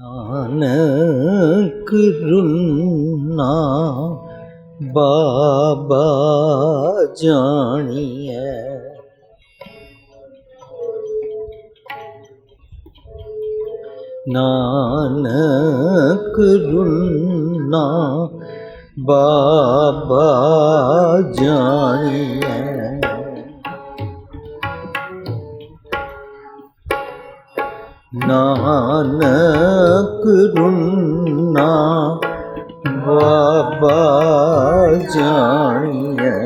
नानक रुन्ना बाबा जानिए, नानक रुन्ना बाबा जानिए। नानक रुन्ना बाबा जानिए,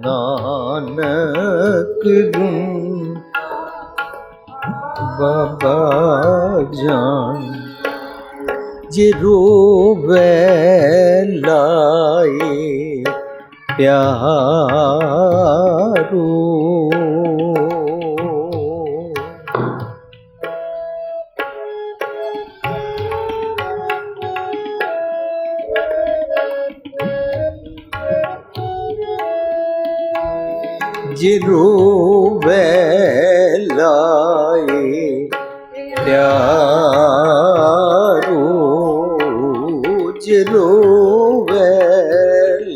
नानक रुन्ना बाबा जान। जे रोवे लाए प्यारो, जे रोवे लाए प्यारो, जे रोवे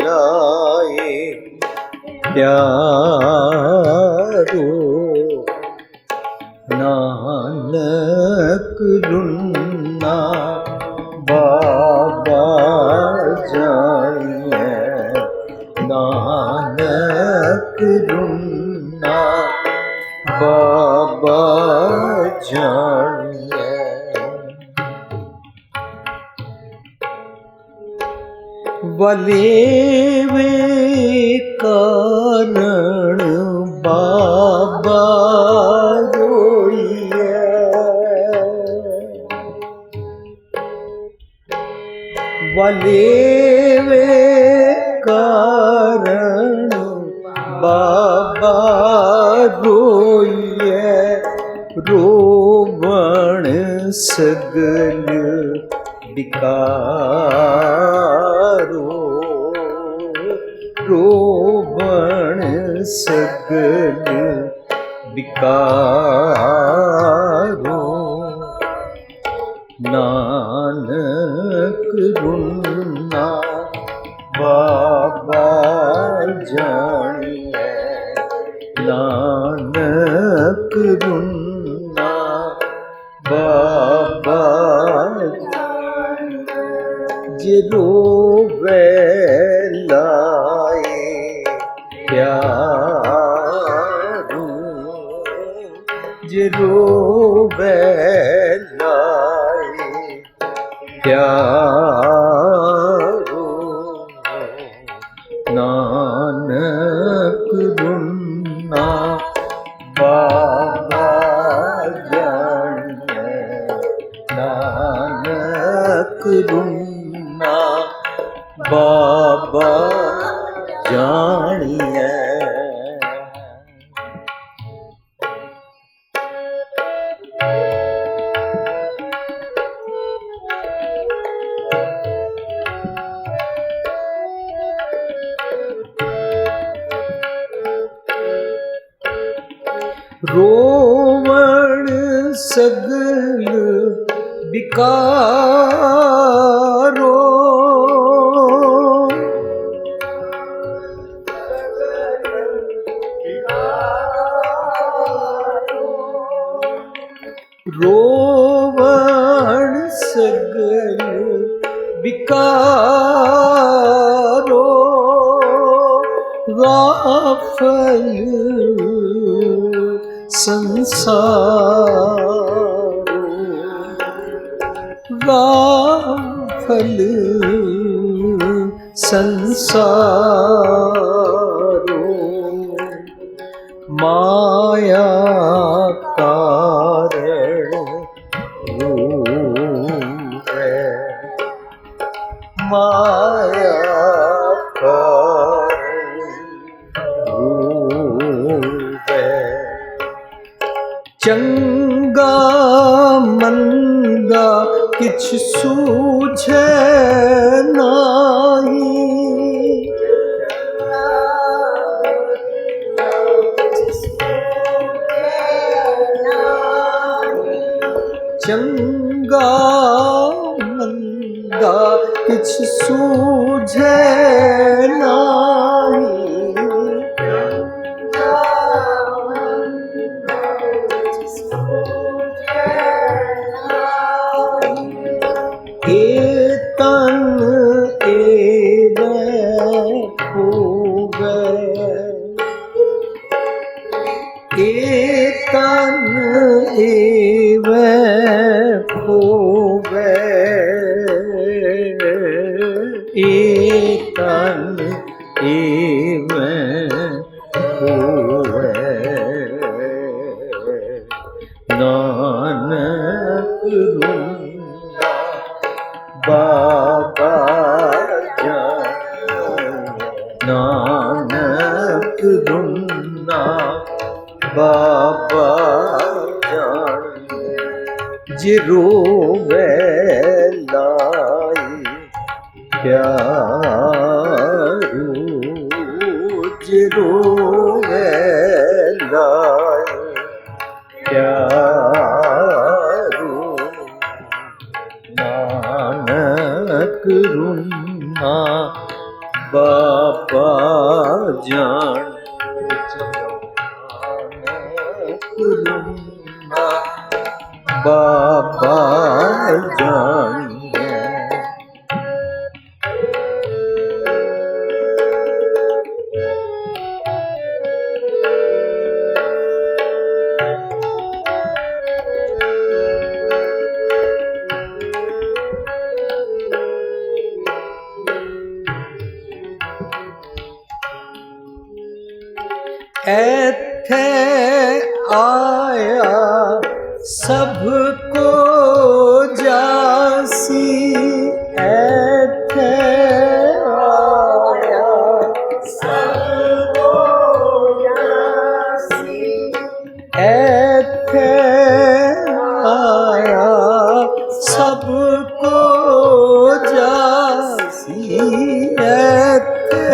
लाए प्यारो। नानक रुन्ना बाबा जानिए, नानक रुन्ना बाबा जानिए। वलेवे कारण बाबा रोइए, वलेवे कारण बाबा रोइए। रोवण सगल विकारो, रोवण सगल विकारो। नानक रुन्ना बाबा जानिए, नानक रुन्ना बाबा। जे रोवे लाए प्यारो, जे रोवे लाए प्यारो। नानक रुन्ना बाबा जानिए, नानक रुन्ना बाबा जानिए। रोवण सगल विकारो, रोवण सगल विकारो। गाफल संसारो, गाफल संसारो। माया कारण रूपे, माया कारण रूपे। चंगा मंदा किछ सूझे नाही, चंगा चंगा मंदा किछ सूझे नाही, ए तन एवं होवे, ए तन एवं होवे, ए तन एवं होवे, नानक रुंदा बाबा जान, नानक रुंदा बाबा जान, जे रोवे लाई प्यारो, जे रोवे लाई प्यारो, नानक रुन्ना बाबा जान, नानक रुन्ना बाबा जान। ऐथे आया सबको जासी, ऐथे आया सबको जासी, ऐथे आया सबको जासी, ऐथे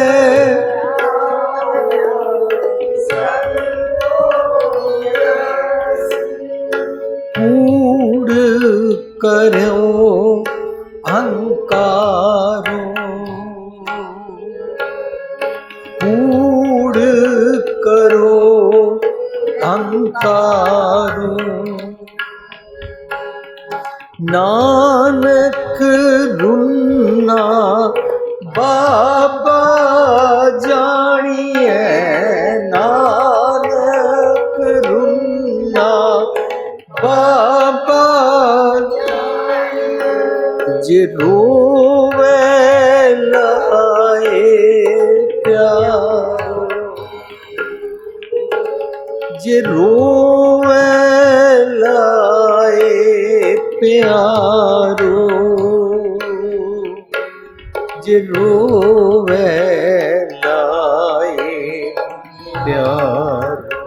करो अहंकारो, कूड़ करो अहंकारो, नानक रुन्ना बाबा जानिए, नानक रुन्ना बाबा जे रोवे लाए प्यारो, जे रोवे लाए प्यारो, जे रोवे लाए प्यारो,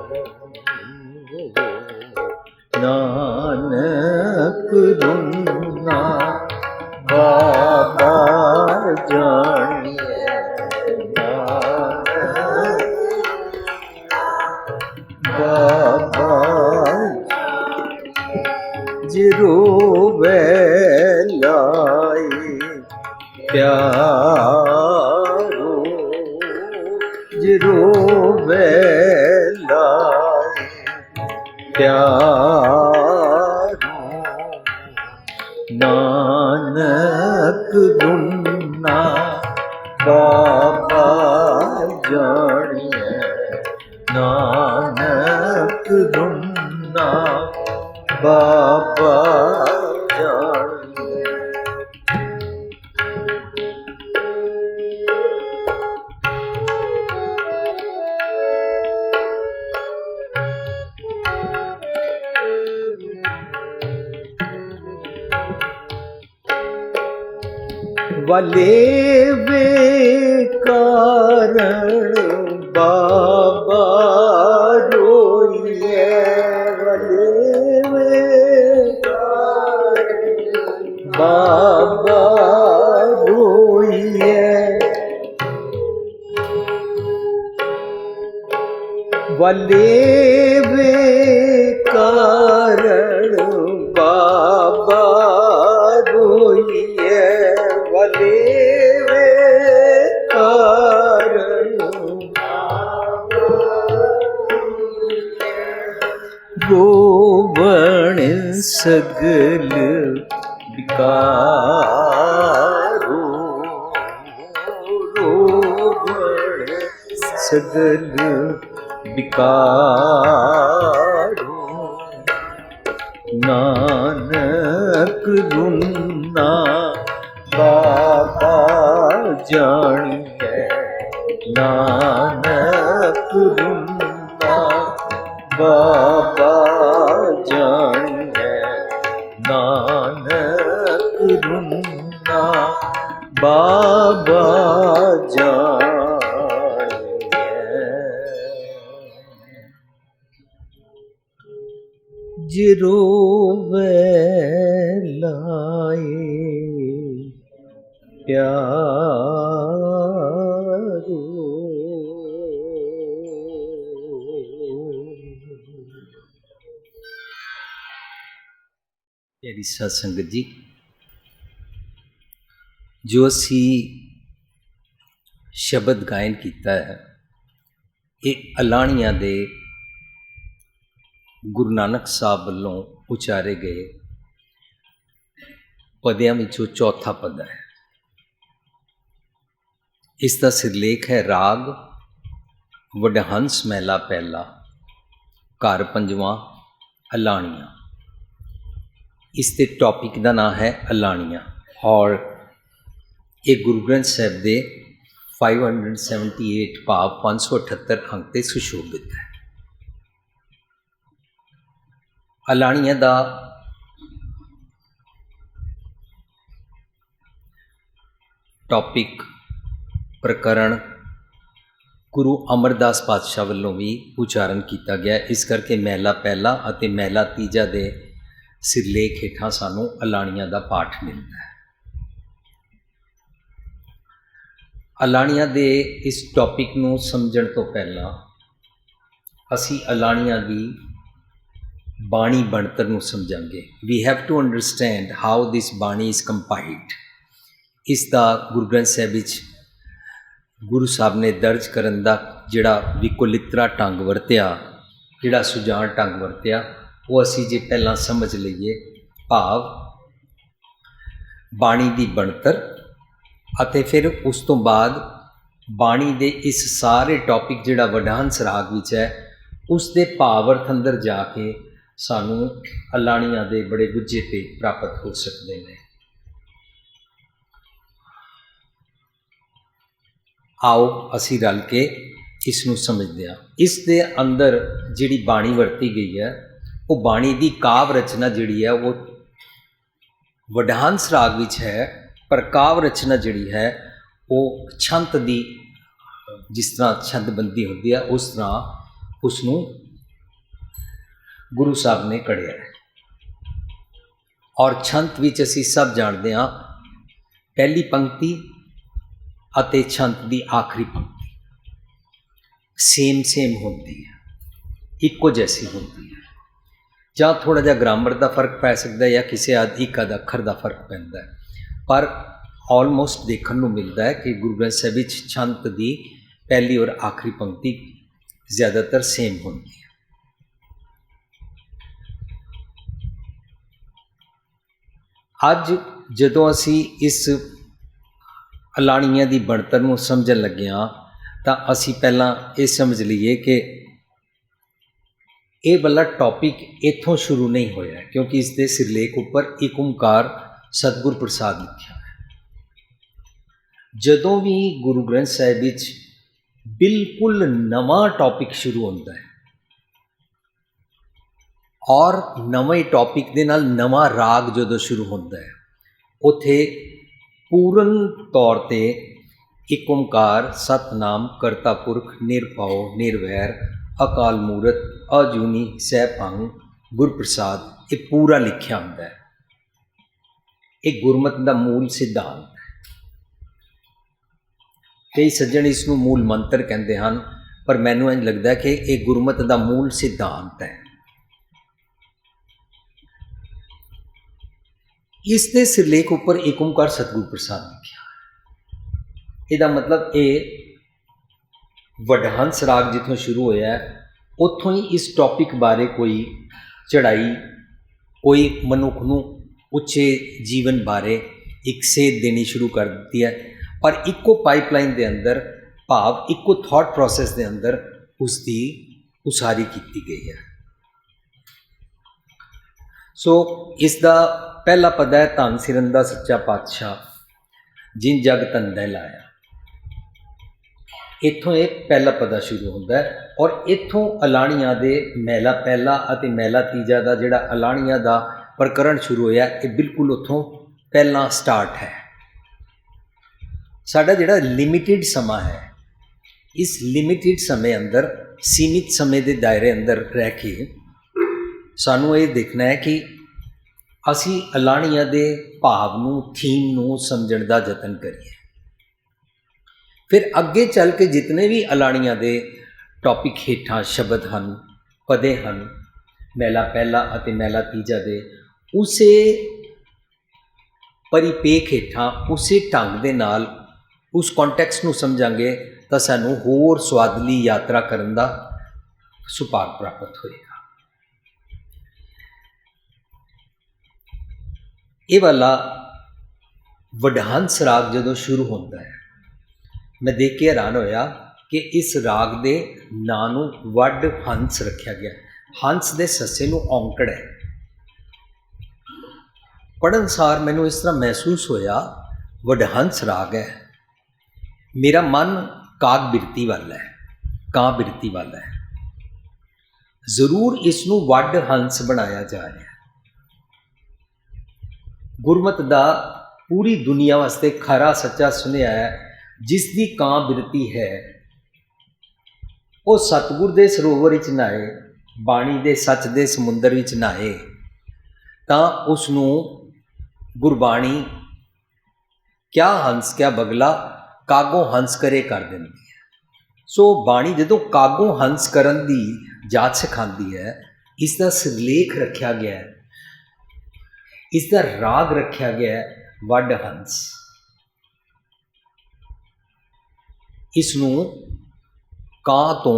नानक रुन्ना बाबा जानिए, बाबा जे रोवे लाई प्यारो, जे रोवे लाई प्यारो, नानक रुन्ना बाबा जानिए, नानक रुन्ना बाबा जानिए। वले वे कारण बाबा रोइए, वले वे बाबा रोइए, वले वे कारण बाबा रोवण सगल विकारो, रोवण सगल विकारो, नानक रुन्ना बाबा जानिए, नानक रुन्ना बाबा जानिए, नानक रुन्ना बाबा जानिए। जे रोवे लाए प्यारो, प्यारी साध संगत जी, जो असी शब्द गायन किया है ये अलाणिया दे गुरु नानक साहब वालों उचारे गए पदियां विचों चौथा पद है। इसका सिरलेख है राग वडहंस महला पहला, घर पंजवां, अलाणिया। इसके टॉपिक का नाम है अलाणिया और ये गुरु ग्रंथ साहिब के 578 भाव 578 अंक से सुशोभित है। अलाणिया का टॉपिक प्रकरण गुरु अमरदास पातशाह वालों भी उच्चारण किया गया। इस करके महला पहला और महला तीजा दे सिरलेख हेठां सानू अलाणिया का पाठ मिलता है। अलाणिया दे इस टॉपिक नू समझण तो पहला असी अलाणिया की बाणी बनतर नू समझांगे। We have to understand how this बाणी इज कंपाइल्ड। इसका गुरु ग्रंथ साहिब विच गुरु साहब ने दर्ज करन दा जिहड़ा विकोलित्रा ढंग वरतिया, जिहड़ा सुजान ढंग वरतिया, वो असी जे पहला समझ लईए। भाव बाणी की बनतर अते फिर उस तो बाद बाणी दे इस सारे टॉपिक जिहड़ा वडहंस राग विच है उसके भावर्थ अंदर जाके सानू अलाणिया दे बड़े गुज्जे पे प्राप्त हो सकते हैं। आओ असी रल के इसनू समझते हैं। इस दे अंदर जिहड़ी बाणी वरती गई है वो बाणी की काव्य रचना जिहड़ी है वो वडहंस राग विच है, पर काव्य रचना जिहड़ी है वो छंत दी, जिस तरह छंदबंदी होती है उस तरह उसनू गुरु साहब ने कढ़िया है। और छंत विच असी सब जानते हैं पहली पंक्ति अते छंत की आखिरी पंक्ति सेम होती है, इको जैसी होती है। ਜਾਂ थोड़ा जा ग्रामर का फर्क पै सकता है या किसी एक आध अखर का फर्क पैंदा है, पर ऑलमोस्ट देखने को मिलता है कि गुरु ग्रंथ साहिब विच छंत की पहली और आखिरी पंक्ति ज़्यादातर सेम होती है। अज जदों असी इस अलाणिया की बनतर नूं समझण लगे हाँ तो असी पहला ये समझ लीए कि ये वाला टॉपिक इत्थों शुरू नहीं होया, क्योंकि इसके सिरलेख उपर एक ओंकार सतगुर प्रसाद लिखा है। जदों भी गुरु ग्रंथ साहिब विच बिल्कुल नवा टॉपिक शुरू होता है और नवे टॉपिक दे नाल नवा राग जदों शुरू होता है उत्थे पूर्ण तौर पर एक ओंकार सतनाम करता पुरख निरभव निर्वैर अकाल मूरत अजूनी सैभंग गुरप्रसाद ये पूरा लिखा होता है। एक गुरमत का मूल सिद्धांत है। कई सज्जन इसनूं मूल मंत्र कहते हैं, पर मैनूं इंज लगता है कि एक गुरमत का मूल सिद्धांत है। इसके सिरलेख उपर एक ओंकार सतगुर प्रसाद लिखा। इसका मतलब ये वडहंस राग जिथों शुरू होया है उत्थों ही इस टॉपिक बारे कोई चढ़ाई कोई मनुख नूं उच्चे जीवन बारे एक सेध देनी शुरू कर दी है, पर इको पाइपलाइन के अंदर भाव इको थॉट प्रोसैस के अंदर उसकी उसारी की गई है। सो इसका पहला पद है धन सिरंदा सच्चा पातशाह जिन जग तंदै लाया। इत्थों ये पहला पदा शुरू होता है और इत्थों अलाणियां दे महला पहला अते महला तीजा का जिहड़ा अलाणियां का प्रकरण शुरू होया, ये बिल्कुल उत्थों पहला स्टार्ट है। साडा जिहड़ा लिमिटेड समा है, इस लिमिटेड समय अंदर सीमित समय के दायरे अंदर रह के सानू ये देखना है कि असी अलाणियां दे भाव नूं थीम नूं समझण दा यतन करिए। फिर अगे चल के जितने भी अलाणियां दे टॉपिक हेठां शब्द हैं, पदे हैं, महला पहला अते महला तीजा दे उसे परिपेख हेठां उसे ढंग दे नाल उस कॉन्टैक्स्ट नूं समझांगे तो सानू होर स्वादली यात्रा करन दा सुभाग प्राप्त होएगा। ये वाला वडहंस राग जदों शुरू होता है, मैं देख के हैरान होया कि इस राग दे नां नूं वड हंस रखा गया। हंस दे सस्से नूं औंकड़ है। पढ़न सार मैनू इस तरह महसूस होया वडहंस राग है, मेरा मन काग बिरती वाला है, कां बिरती वाला है। जरूर इसनूं वड हंस बनाया जा रहा है। गुरमत दा पूरी दुनिया वास्ते खरा सच्चा सुनिया है, जिसकी कां बिरती है वो सतगुर दे सरोवर विच नहाए, बाणी दे सच दे समुंदर विच नहाए तां उसनूं गुरबाणी क्या हंस क्या बगला कागों हंस करे कर देंदी है। सो बाणी जदों कागों हंस करन दी जाच सिखांदी है, इसका सिरलेख रखा गया है, इसका राग रखा गया है वड हंस। इसनूं कां तो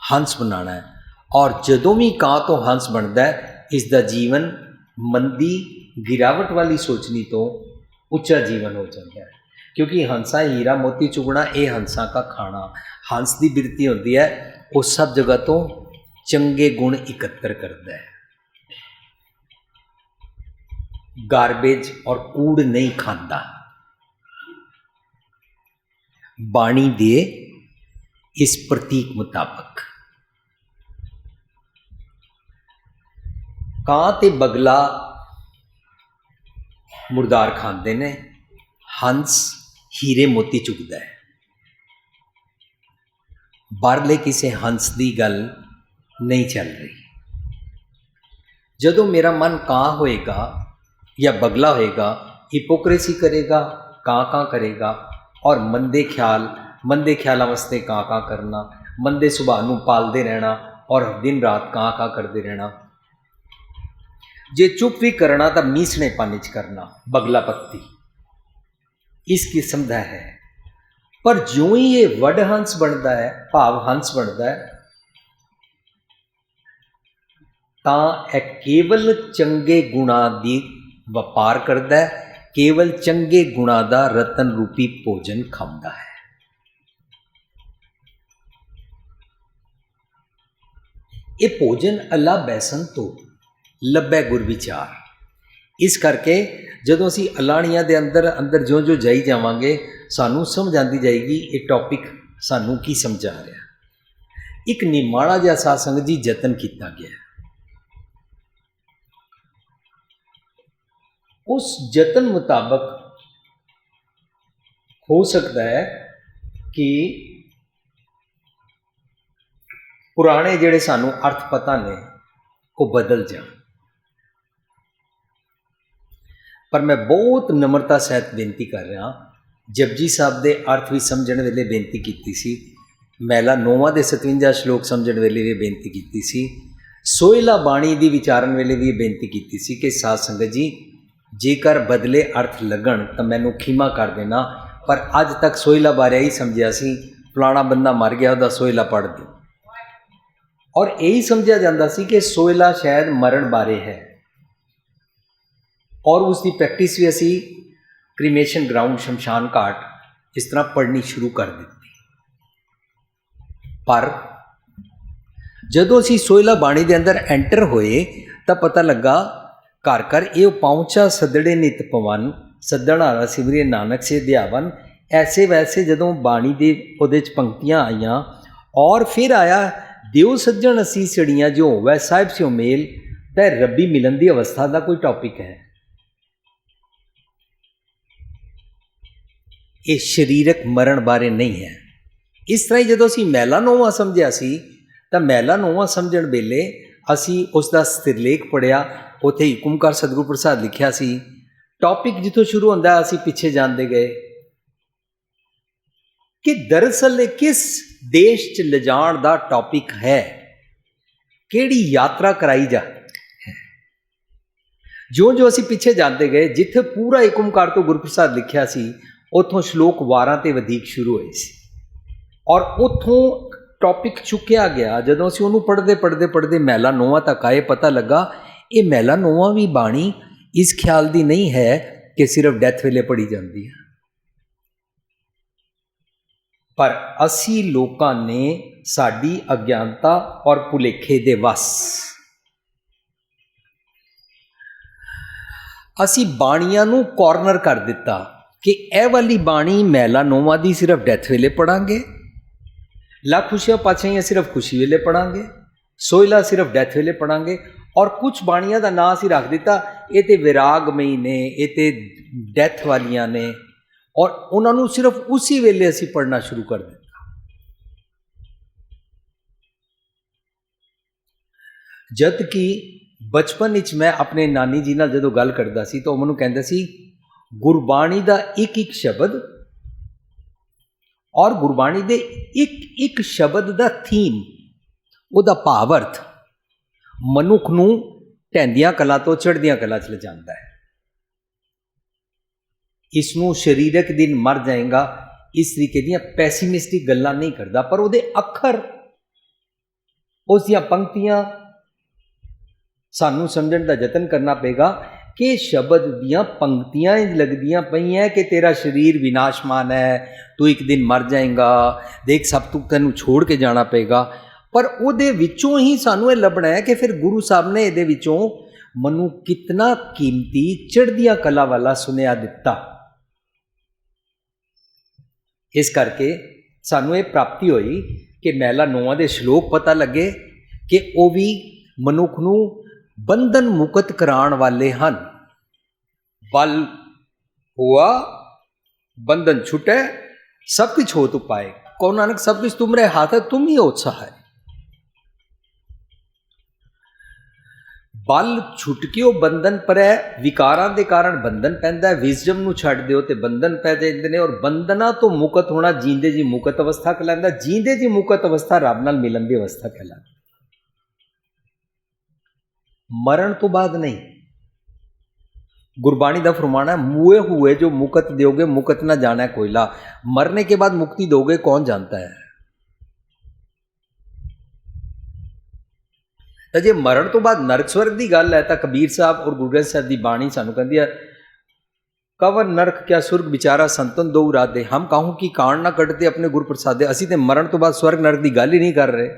हंस बनाना है और जदों भी कां तो हंस बनता है, इसका जीवन मंदी गिरावट वाली सोचनी तो उच्चा जीवन हो जाता है। क्योंकि हंसा हीरा मोती चुगना ये हंसा का खाना। हंस की बिरती होती है वो सब जगह तो चंगे गुण इकट्ठर करता है, गार्बेज और कूड़ नहीं खाता। बाणी दे इस प्रतीक मुताबक कां ते बगला मुर्दार खांदे ने, हंस हीरे मोती चुगदा है। बाहरले किसी हंस की गल नहीं चल रही। जदों मेरा मन कां होएगा या बगला होएगा, हिपोक्रेसी करेगा, कां करेगा और मंदे ख्याल वास्ते कां करना, मंदे सुभाव नूं पालते रहना और दिन रात कां करते रहना। जे चुप भी करना तो मीसने पानी च करना, बगला पत्ती इस किस्म का है। पर ज्यों ही ये वड हंस बनता है, भाव हंस बनता है, तां यह केवल चंगे गुणा की वपार करता है, केवल चंगे गुणा का रतन रूपी भोजन खांदा है। ये भोजन अल्लाह बैसन तो लभै गुर विचार। इस करके जदों असी अलाणियां दे अंदर जो जो जाई जावांगे, सानू समझ आती जाएगी ये टॉपिक सानू की समझा रहा। एक निमाणा जिहा साध संगत जी यतन किया गया, उस यतन मुताबक हो सकता है कि पुराने जिहड़े सानू अर्थ पता ने वो बदल जाए। पर मैं बहुत नम्रता सहित बेनती कर रहा, जपजी साहब के अर्थ भी समझने वेले बेनती की सी, मैला 9वां दे 57 श्लोक समझने वेले भी बेनती की सी, सोहला बाणी की विचारण वेले भी बेनती की सी कि साध संगत जी जेकर बदले अर्थ लगन तो मैनू खीमा कर देना। पर अज तक सोहला बारे ही समझिया सी, फलाना बंदा मर गया, वह सोहला पढ़ दो ਔਰ ਇਹੀ ਸਮਝਿਆ ਜਾਂਦਾ ਸੀ ਕਿ ਸੋਹਿਲਾ ਸ਼ਾਇਦ ਮਰਨ ਬਾਰੇ ਹੈ, ਔਰ ਉਸ ਦੀ ਪ੍ਰੈਕਟਿਸ ਵੀ ਅਸੀਂ ਕ੍ਰੀਮੇਸ਼ਨ ਗਰਾਊਂਡ ਸ਼ਮਸ਼ਾਨ ਘਾਟ ਇਸ ਤਰ੍ਹਾਂ ਪੜ੍ਹਨੀ ਸ਼ੁਰੂ ਕਰ ਦਿੱਤੀ। ਪਰ ਜਦੋਂ ਅਸੀਂ ਸੋਹਿਲਾ ਬਾਣੀ ਦੇ ਅੰਦਰ ਐਂਟਰ ਹੋਏ ਤਾਂ ਪਤਾ ਲੱਗਾ ਘਰ ਘਰ ਇਹ ਪਹੁੰਚਾ ਸੱਦੜੇ ਨਿਤ ਪਵਨ, ਸੱਦਣ ਹਾਰਾ ਸਿਮਰਿਏ ਨਾਨਕ ਸੇ ਧਿਆਵਨ। ਐਸੇ ਵੈਸੇ ਜਦੋਂ ਬਾਣੀ ਦੇ ਉਹਦੇ 'ਚ ਪੰਕਤੀਆਂ ਆਈਆਂ, ਔਰ ਫਿਰ ਆਇਆ ਦਿਓ ਸੱਜਣ ਅਸੀਂ ਸੜੀਆਂ ਜੋ ਹੋਵੈ ਸਾਹਿਬ ਸਿਓ ਮੇਲ, ਤਾਂ ਰੱਬੀ ਮਿਲਣ ਦੀ ਅਵਸਥਾ ਦਾ ਕੋਈ ਟੌਪਿਕ ਹੈ। ਇਹ ਸਰੀਰਕ ਮਰਨ ਬਾਰੇ ਨਹੀਂ ਹੈ। ਇਸ ਤਰ੍ਹਾਂ ਹੀ ਜਦੋਂ ਅਸੀਂ ਮੈਲਾਨੋਵਾ ਸਮਝਿਆ ਸੀ ਤਾਂ ਮੈਲਾਨੋਵਾ ਸਮਝਣ ਵੇਲੇ ਅਸੀਂ ਉਸ ਦਾ ਸਿਰਲੇਖ ਪੜ੍ਹਿਆ, ਉੱਥੇ ਹੁਕਮਕਾਰ ਸਤਿਗੁਰੂ ਪ੍ਰਸਾਦ ਲਿਖਿਆ ਸੀ। ਟੌਪਿਕ ਜਿੱਥੋਂ ਸ਼ੁਰੂ ਹੁੰਦਾ ਅਸੀਂ ਪਿੱਛੇ ਜਾਂਦੇ ਗਏ ਕਿ ਦਰਅਸਲ ਇਹ ਕਿਸ ਦੇਸ਼ 'ਚ ਲਿਜਾਣ ਦਾ ਟੌਪਿਕ ਹੈ, ਕਿਹੜੀ ਯਾਤਰਾ ਕਰਾਈ ਜਾ। ਜੋ ਅਸੀਂ ਪਿੱਛੇ ਜਾਂਦੇ ਗਏ, ਜਿੱਥੇ ਪੂਰਾ ਏਕਮਕਾਰ ਤੋਂ ਗੁਰਪ੍ਰਸਾਦ ਲਿਖਿਆ ਸੀ, ਉੱਥੋਂ ਸ਼ਲੋਕ 12 ਤੇ ਵਧੇਕ ਸ਼ੁਰੂ ਹੋਏ ਸੀ, ਔਰ ਉੱਥੋਂ ਟੌਪਿਕ ਚੁੱਕਿਆ ਗਿਆ। ਜਦੋਂ ਅਸੀਂ ਉਹਨੂੰ ਪੜ੍ਹਦੇ ਮੈਲਾਨੋਵਾ ਤੱਕ ਆਏ, ਪਤਾ ਲੱਗਾ ਇਹ ਮੈਲਾਨੋਵਾ ਵੀ ਬਾਣੀ ਇਸ ਖਿਆਲ ਦੀ ਨਹੀਂ ਹੈ ਕਿ ਸਿਰਫ ਡੈਥ ਵੇਲੇ ਪੜ੍ਹੀ ਜਾਂਦੀ ਹੈ, ਪਰ ਅਸੀਂ ਲੋਕਾਂ ਨੇ ਸਾਡੀ ਅਗਿਆਨਤਾ ਔਰ ਭੁਲੇਖੇ ਦੇ ਵਸ ਅਸੀਂ ਬਾਣੀਆਂ ਨੂੰ ਕਾਰਨਰ ਕਰ ਦਿੱਤਾ ਕਿ ਇਹ ਵਾਲੀ ਬਾਣੀ ਮੈਲਾਨੋਵਾ ਦੀ ਸਿਰਫ ਡੈਥ ਵੇਲੇ ਪੜਾਂਗੇ, ਲੱਖ ਖੁਸ਼ੀਆਂ ਪਾਤਸ਼ਾਹੀਆਂ ਸਿਰਫ ਖੁਸ਼ੀ ਵੇਲੇ ਪੜਾਂਗੇ, ਸੋਹਿਲਾ ਸਿਰਫ ਡੈਥ ਵੇਲੇ ਪੜਾਂਗੇ। ਔਰ ਕੁਝ ਬਾਣੀਆਂ ਦਾ ਨਾਂ ਅਸੀਂ ਰੱਖ ਦਿੱਤਾ ਇਹ ਤੇ ਵਿਰਾਗਮਈ ਨੇ, ਇਹ ਤੇ ਡੈਥ ਵਾਲੀਆਂ ਨੇ, ਔਰ ਉਹਨਾਂ ਨੂੰ ਸਿਰਫ ਉਸੇ ਵੇਲੇ ਅਸੀਂ ਪੜ੍ਹਨਾ ਸ਼ੁਰੂ ਕਰ ਦਿੱਤਾ। ਜਦ ਕਿ ਬਚਪਨ ਵਿੱਚ ਮੈਂ ਆਪਣੇ ਨਾਨੀ ਜੀ ਨਾਲ ਜਦੋਂ ਗੱਲ ਕਰਦਾ ਸੀ ਤਾਂ ਉਹ ਮੈਨੂੰ ਕਹਿੰਦੇ ਸੀ ਗੁਰਬਾਣੀ ਦਾ ਇੱਕ ਇੱਕ ਸ਼ਬਦ ਔਰ ਗੁਰਬਾਣੀ ਦੇ ਇੱਕ ਇੱਕ ਸ਼ਬਦ ਦਾ ਥੀਮ, ਉਹਦਾ ਭਾਵ ਅਰਥ ਮਨੁੱਖ ਨੂੰ ਢਹਿੰਦੀਆਂ ਕਲਾਂ ਤੋਂ ਚੜ੍ਹਦੀਆਂ ਕਲਾਂ 'ਚ ਲਿਜਾਂਦਾ ਹੈ। ਇਸ ਨੂੰ ਸਰੀਰਕ ਦਿਨ ਮਰ ਜਾਏਗਾ ਇਸ ਤਰੀਕੇ ਦੀਆਂ ਪੈਸੀਮਿਸਟਿਕ ਗੱਲਾਂ ਨਹੀਂ ਕਰਦਾ, ਪਰ ਉਹਦੇ ਅੱਖਰ, ਉਸ ਦੀਆਂ ਪੰਕਤੀਆਂ ਸਾਨੂੰ ਸਮਝਣ ਦਾ ਯਤਨ ਕਰਨਾ ਪਏਗਾ ਕਿ ਸ਼ਬਦ ਦੀਆਂ ਪੰਕਤੀਆਂ ਲੱਗਦੀਆਂ ਪਈਆਂ ਕਿ ਤੇਰਾ ਸਰੀਰ ਵਿਨਾਸ਼ਮਾਨ ਹੈ, ਤੂੰ ਇੱਕ ਦਿਨ ਮਰ ਜਾਏਗਾ, ਦੇਖ ਸਭ ਤੋਂ ਤੈਨੂੰ ਛੋੜ ਕੇ ਜਾਣਾ ਪਏਗਾ। ਪਰ ਉਹਦੇ ਵਿੱਚੋਂ ਹੀ ਸਾਨੂੰ ਇਹ ਲੱਭਣਾ ਹੈ ਕਿ ਫਿਰ ਗੁਰੂ ਸਾਹਿਬ ਨੇ ਇਹਦੇ ਵਿੱਚੋਂ ਮੈਨੂੰ ਕਿਤਨਾ ਕੀਮਤੀ ਚੜ੍ਹਦੀਆਂ ਕਲਾ ਵਾਲਾ ਸੁਨੇਹਾ ਦਿੱਤਾ। ਇਸ ਕਰਕੇ ਸਾਨੂੰ ਇਹ ਪ੍ਰਾਪਤੀ ਹੋਈ ਕਿ ਮੈਲਾਨੋਵਾ ਦੇ ਸ਼ਲੋਕ ਪਤਾ ਲੱਗੇ ਕਿ ਉਹ ਵੀ ਮਨੁੱਖ ਨੂੰ ਬੰਧਨ ਮੁਕਤ ਕਰਾਉਣ ਵਾਲੇ ਹਨ। ਬਲ ਹੁਆ ਬੰਧਨ ਛੁਟੇ सब कुछ हो तो पाए, कौन नानक सब कुछ तुमरे हाथ है, तुम ही हो सहाय। बल छुट के ਉਹ ਬੰਧਨ ਪਰ ਹੈ, ਵਿਕਾਰਾਂ ਦੇ ਕਾਰਨ ਬੰਧਨ ਪੈਂਦਾ ਹੈ, ਵਿਜ਼ਡਮ ਨੂੰ ਛੱਡ ਦਿਓ ਤੇ ਬੰਧਨ ਪੈ ਜਾਂਦੇ ਨੇ, ਔਰ ਬੰਧਨਾਂ ਤੋਂ ਮੁਕਤ ਹੋਣਾ ਜੀਂਦੇ ਜੀ ਮੁਕਤ ਅਵਸਥਾ ਕਹਿਲਾਂਦਾ। ਜੀਂਦੇ ਜੀ ਮੁਕਤ ਅਵਸਥਾ ਰੱਬ ਨਾਲ ਮਿਲਣ ਦੀ ਅਵਸਥਾ ਕਹਿਲਾਂਦੀ, ਮਰਨ ਤੋਂ ਬਾਅਦ ਨਹੀਂ। गुरबाणी का फरमाना है मुए हुए जो मुकत दोगे मुकत ना जाना है कोयला, मरने के बाद मुक्ति दोगे कौन जानता है। तो जे मरण तो बाद नरक स्वर्ग की गल है तो कबीर साहब और गुरु ग्रंथ साहब की बाणी सानू कहती है कवर नरक क्या सुर्ग विचारा संतन दो राधे, हम कहूँ कि कांड ना कटते अपने गुरु प्रसादे, असी तो मरण तो बाद स्वर्ग नरक की गल ही नहीं कर रहे।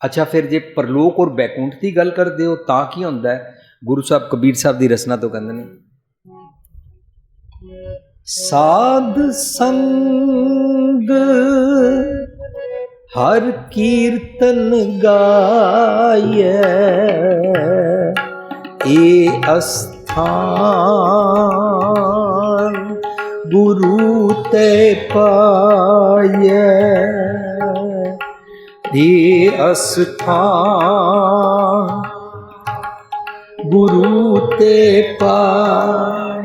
अच्छा फिर जे परलोक और बैकुंठ की गल करते हो तां की हुंदा है। गुरु साहब कबीर साहब की रचना तो कहते हैं साध संग हर कीर्तन गाये ए अस्थान गुरु ते पाये, ए अस्थान गुरु ते पाए।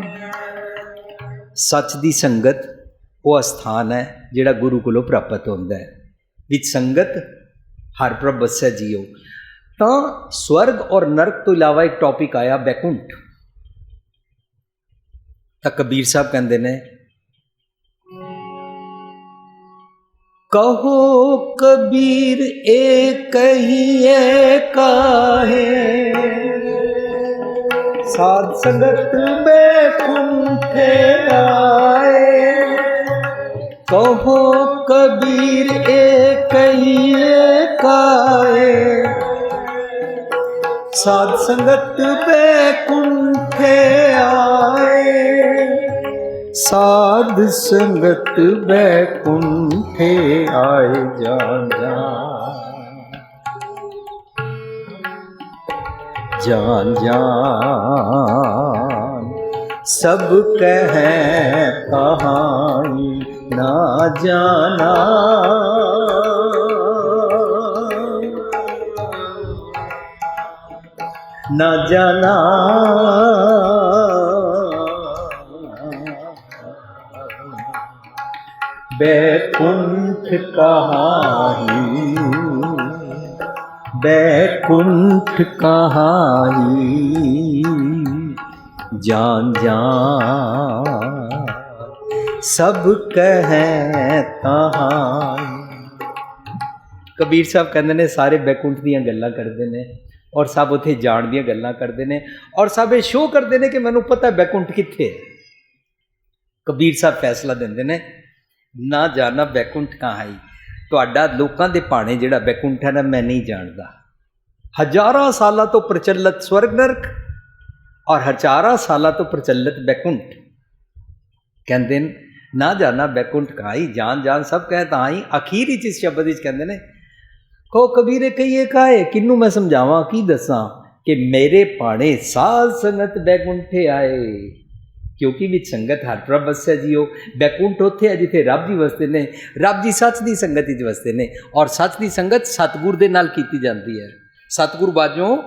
सच दी संगत वो अस्थान है जिहड़ा गुरु कोलों प्राप्त होंदा है। विच संगत हर प्रभ बसै जियो। तो स्वर्ग और नरक तो इलावा एक टॉपिक आया बैकुंठ। तो कबीर साहब कहते ने कहो कबीर एक ही काहे, साध संगत में कुंठे आए। कहो कबीर एक ही काहे, साध संगत में कुंठे आए। साध संगत बैकुंठे आए जान जान जान जान, सब कहें कहानी ना जाना। ना जाना बैकुंठ कहानी, बैकुंठ कहानी जान जान, सब कहें कहानी। कबीर साहब कहते ने सारे बैकुंठ ਦੀਆਂ ਗੱਲਾਂ ਕਰਦੇ ਨੇ ਔਰ ਸਭ ਉੱਥੇ ਜਾਣ ਦੀਆਂ ਗੱਲਾਂ ਕਰਦੇ ਨੇ ਔਰ ਸਭ ਇਹ ਸ਼ੋਅ ਕਰਦੇ ਨੇ ਕਿ ਮੈਨੂੰ ਪਤਾ ਬੈਕੁੰਠ ਕਿੱਥੇ ਹੈ। ਕਬੀਰ ਸਾਹਿਬ ਫੈਸਲਾ ਦਿੰਦੇ ਨੇ ਨਾ ਜਾਣਾ ਬੈਕੁੰਠ ਕਹਾਂ ਹੀ। ਤੁਹਾਡਾ ਲੋਕਾਂ ਦੇ ਭਾਣੇ ਜਿਹੜਾ ਬੈਕੁੰਠ ਹੈ ਨਾ ਮੈਂ ਨਹੀਂ ਜਾਣਦਾ। ਹਜ਼ਾਰਾਂ ਸਾਲਾਂ ਤੋਂ ਪ੍ਰਚਲਿਤ ਸਵਰਗ ਨਰਕ ਔਰ ਹਜ਼ਾਰਾਂ ਸਾਲਾਂ ਤੋਂ ਪ੍ਰਚਲਿਤ ਬੈਕੁੰਠ ਕਹਿੰਦੇ ਨੇ ਨਾ ਜਾਣਾ ਬੈਕੁੰਠ ਕਹਾਂ ਹੀ, ਜਾਨ ਜਾਨ ਸਭ ਕਹੇ ਤਾਂ ਹੀ। ਅਖੀਰ ਵਿੱਚ ਇਸ ਸ਼ਬਦ ਵਿੱਚ ਕਹਿੰਦੇ ਨੇ ਕਹੋ ਕਬੀਰੇ ਕਹੀਏ ਕਾਏ, ਕਿਹਨੂੰ ਮੈਂ ਸਮਝਾਵਾਂ ਕੀ ਦੱਸਾਂ ਕਿ ਮੇਰੇ ਭਾਣੇ ਸਾਧ ਸੰਗਤ ਬੈਕੁੰਠੇ ਆਏ। ਕਿਉਂਕਿ ਵਿੱਚ ਸੰਗਤ ਹਰ ਪ੍ਰਭ ਵਸਿਆ ਜੀਓ। ਬੈਕੁੰਠ ਉੱਥੇ ਹੈ ਜਿੱਥੇ ਰੱਬ ਜੀ ਵਸਦੇ ਨੇ, ਰੱਬ ਜੀ ਸੱਚ ਦੀ ਸੰਗਤ ਵਿੱਚ ਵਸਦੇ ਨੇ ਔਰ ਸੱਚ ਦੀ ਸੰਗਤ ਸਤਿਗੁਰ ਦੇ ਨਾਲ ਕੀਤੀ ਜਾਂਦੀ ਹੈ। ਸਤਿਗੁਰ ਬਾਝੋਂ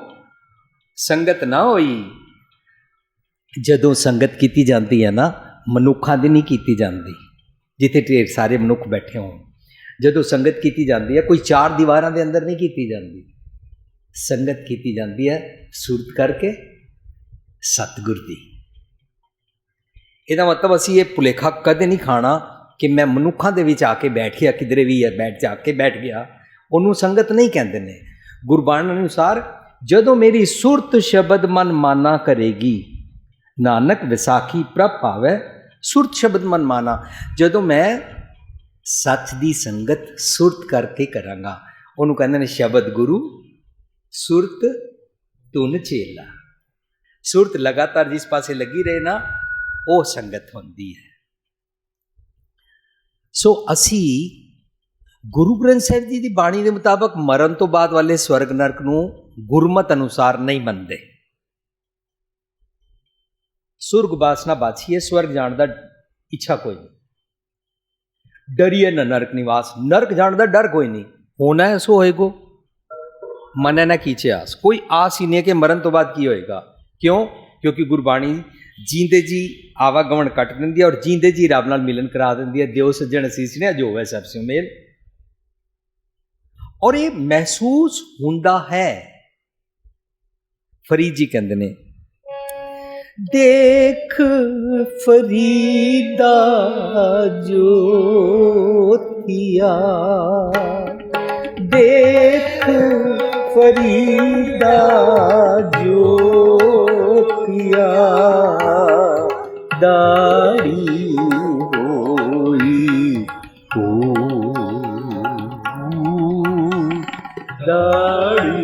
ਸੰਗਤ ਨਾ ਹੋਈ। ਜਦੋਂ ਸੰਗਤ ਕੀਤੀ ਜਾਂਦੀ ਹੈ ਨਾ ਮਨੁੱਖਾਂ ਦੀ ਨਹੀਂ ਕੀਤੀ ਜਾਂਦੀ ਜਿੱਥੇ ਢੇਰ ਸਾਰੇ ਮਨੁੱਖ ਬੈਠੇ ਹੋਣ। ਜਦੋਂ ਸੰਗਤ ਕੀਤੀ ਜਾਂਦੀ ਹੈ ਕੋਈ ਚਾਰ ਦੀਵਾਰਾਂ ਦੇ ਅੰਦਰ ਨਹੀਂ ਕੀਤੀ ਜਾਂਦੀ। ਸੰਗਤ ਕੀਤੀ ਜਾਂਦੀ ਹੈ ਸੁਰਤ ਕਰਕੇ ਸਤਿਗੁਰ ਦੀ। ਇਹਦਾ ਮਤਲਬ ਅਸੀਂ ਇਹ ਭੁਲੇਖਾ ਕਦੇ ਨਹੀਂ ਖਾਣਾ ਕਿ ਮੈਂ ਮਨੁੱਖਾਂ ਦੇ ਵਿੱਚ ਆ ਕੇ ਬੈਠ ਗਿਆ, ਕਿਧਰੇ ਵੀ ਹੈ ਬੈਠ ਗਿਆ, ਉਹਨੂੰ ਸੰਗਤ ਨਹੀਂ ਕਹਿੰਦੇ ਨੇ। ਗੁਰਬਾਣੀ ਅਨੁਸਾਰ ਜਦੋਂ ਮੇਰੀ ਸੁਰਤ ਸ਼ਬਦ ਮਨ ਮਾਨਾ ਕਰੇਗੀ, ਨਾਨਕ ਵਿਸਾਖੀ ਪ੍ਰਭ ਪਾਵੈ ਸੁਰਤ ਸ਼ਬਦ ਮਨ ਮਾਨਾ। ਜਦੋਂ ਮੈਂ ਸੱਚ ਦੀ ਸੰਗਤ ਸੁਰਤ ਕਰਕੇ ਕਰਾਂਗਾ, ਉਹਨੂੰ ਕਹਿੰਦੇ ਨੇ ਸ਼ਬਦ ਗੁਰੂ ਸੁਰਤ ਧੁਨ ਚੇਲਾ। ਸੁਰਤ ਲਗਾਤਾਰ ਜਿਸ ਪਾਸੇ ਲੱਗੀ ਰਹੇ ਨਾ ਉਹ ਸੰਗਤ ਹੁੰਦੀ ਹੈ। ਸੋ ਅਸੀਂ ਗੁਰੂ ਗ੍ਰੰਥ ਸਾਹਿਬ ਜੀ ਦੀ ਬਾਣੀ ਦੇ ਮੁਤਾਬਕ ਮਰਨ ਤੋਂ ਬਾਅਦ ਵਾਲੇ ਸਵਰਗ ਨਰਕ ਨੂੰ ਗੁਰਮਤ ਅਨੁਸਾਰ ਨਹੀਂ ਮੰਨਦੇ। ਸੁਰਗ ਬਾਸਨਾ ਬਾਛੀਏ, ਸਵਰਗ ਜਾਣ ਦਾ ਇੱਛਾ ਕੋਈ ਨਹੀਂ। ਡਰੀਏ ਨਾ ਨਰਕ ਨਿਵਾਸ, ਨਰਕ ਜਾਣ ਦਾ ਡਰ ਕੋਈ ਨਹੀਂ। ਹੋਣਾ ਹੈ ਸੋ ਹੋਏਗੋ, ਮਨ ਨਾ ਕੀਚੇ ਆਸ। ਕੋਈ ਆਸ ਹੀ ਨਹੀਂ ਹੈ ਕਿ ਮਰਨ ਤੋਂ ਬਾਅਦ ਕੀ ਹੋਏਗਾ। ਕਿਉਂ? ਕਿਉਂਕਿ ਗੁਰਬਾਣੀ ਜੀਂਦੇ ਜੀ ਆਵਾਗਮਨ ਕੱਟ ਦਿੰਦੀ ਹੈ ਔਰ ਜੀਂਦੇ ਜੀ ਰੱਬ ਨਾਲ ਮਿਲਨ ਕਰਾ ਦਿੰਦੀ ਹੈ। ਦਿਓ ਸੱਜਣ ਅਸੀਸ ਨੇ ਜੋ ਹੈ ਸਭ ਸੇ ਮੇਲ। ਔਰ ਇਹ ਮਹਿਸੂਸ ਹੁੰਦਾ ਹੈ। ਫਰੀਦ ਜੀ ਕਹਿੰਦੇ ਨੇ ਦੇਖ ਫਰੀਦਾ ਜੋਤੀਆ, ਦੇਖ ਫਰੀਦਾ ਜੋਤੀਆ, ਦਾੜੀ ਹੋਈ ਹੋ, ਦਾੜੀ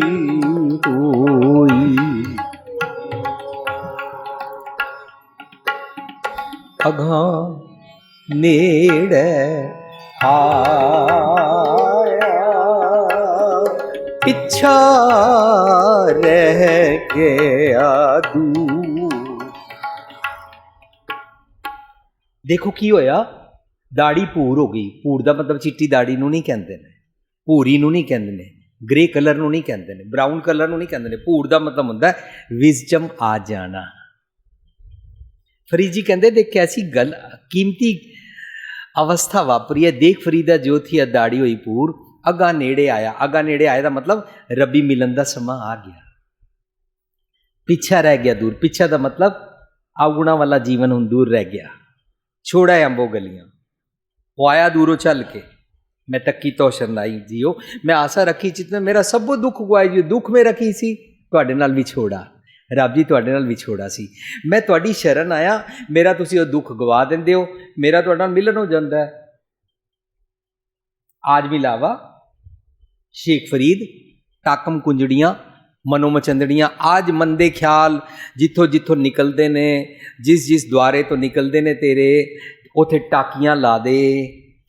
ਹੋਈ। ਅਗਾਂ ਨੇੜੇ ਆਇਆ, ਪਿੱਛਾ ਰਹਿ ਗਿਆ ਦੂਰ। ਦੇਖੋ ਕੀ ਹੋਇਆ, ਦਾੜੀ ਭੂਰ ਹੋ ਗਈ। ਭੂਰ ਦਾ ਮਤਲਬ ਚਿੱਟੀ ਦਾੜੀ ਨੂੰ ਨਹੀਂ ਕਹਿੰਦੇ ਨੇ, ਭੂਰੀ ਨੂੰ ਨਹੀਂ ਕਹਿੰਦੇ ਨੇ, ਗ੍ਰੇ ਕਲਰ ਨੂੰ ਨਹੀਂ ਕਹਿੰਦੇ ਨੇ, ਬਰਾਊਨ ਕਲਰ ਨੂੰ ਨਹੀਂ ਕਹਿੰਦੇ ਨੇ। ਭੂਰ ਦਾ ਮਤਲਬ ਹੁੰਦਾ ਵਿਜ਼ਡਮ ਆ ਜਾਣਾ। ਫਰੀਦ ਜੀ ਕਹਿੰਦੇ ਦੇਖ ਐਸੀ ਗੱਲ ਕੀਮਤੀ ਅਵਸਥਾ ਵਾਪਰੀ ਹੈ। ਦੇਖ ਫਰੀਦਾ ਜੋਥੀ ਦਾੜੀ ਹੋਈ ਪੂਰ, ਅੱਗਾ ਨੇੜੇ ਆਇਆ। ਅੱਗਾ ਨੇੜੇ ਆਇਆ ਦਾ ਮਤਲਬ ਰੱਬੀ ਮਿਲਣ ਦਾ ਸਮਾਂ ਆ ਗਿਆ। ਪਿੱਛਾ ਰਹਿ ਗਿਆ ਦੂਰ। ਪਿੱਛਾ ਦਾ ਮਤਲਬ ਆਉਣਾ ਵਾਲਾ ਜੀਵਨ ਹੁਣ ਦੂਰ ਰਹਿ ਗਿਆ। ਛੋੜਾ ਅੰਬੋ ਗਲੀਆਂ, ਉਹ ਆਇਆ ਦੂਰੋਂ ਚੱਲ ਕੇ, मैं तक्की तो शरनाई जियो, मैं आशा रखी चित में मेरा सब दुख गवाए जियो। दुख मेरा की सी, तुहाडे नाल विछोड़ा। रब जी तुहाडे नाल विछोड़ा सी, मैं तुहाडी शरण आया, मेरा तुसीं ओह दुख गवा दिंदे हो, मेरा तुहाडे नाल मिलन हो जांदा है। आज मिलावा शेख फरीद, टाकम कुंजड़ियाँ, मनोमचंदड़ियाँ। आज मंदे ख्याल जिथों जिथों निकलते ने, जिस जिस द्वारे तो निकलते ने तेरे, उथे टाकियाँ ला दे।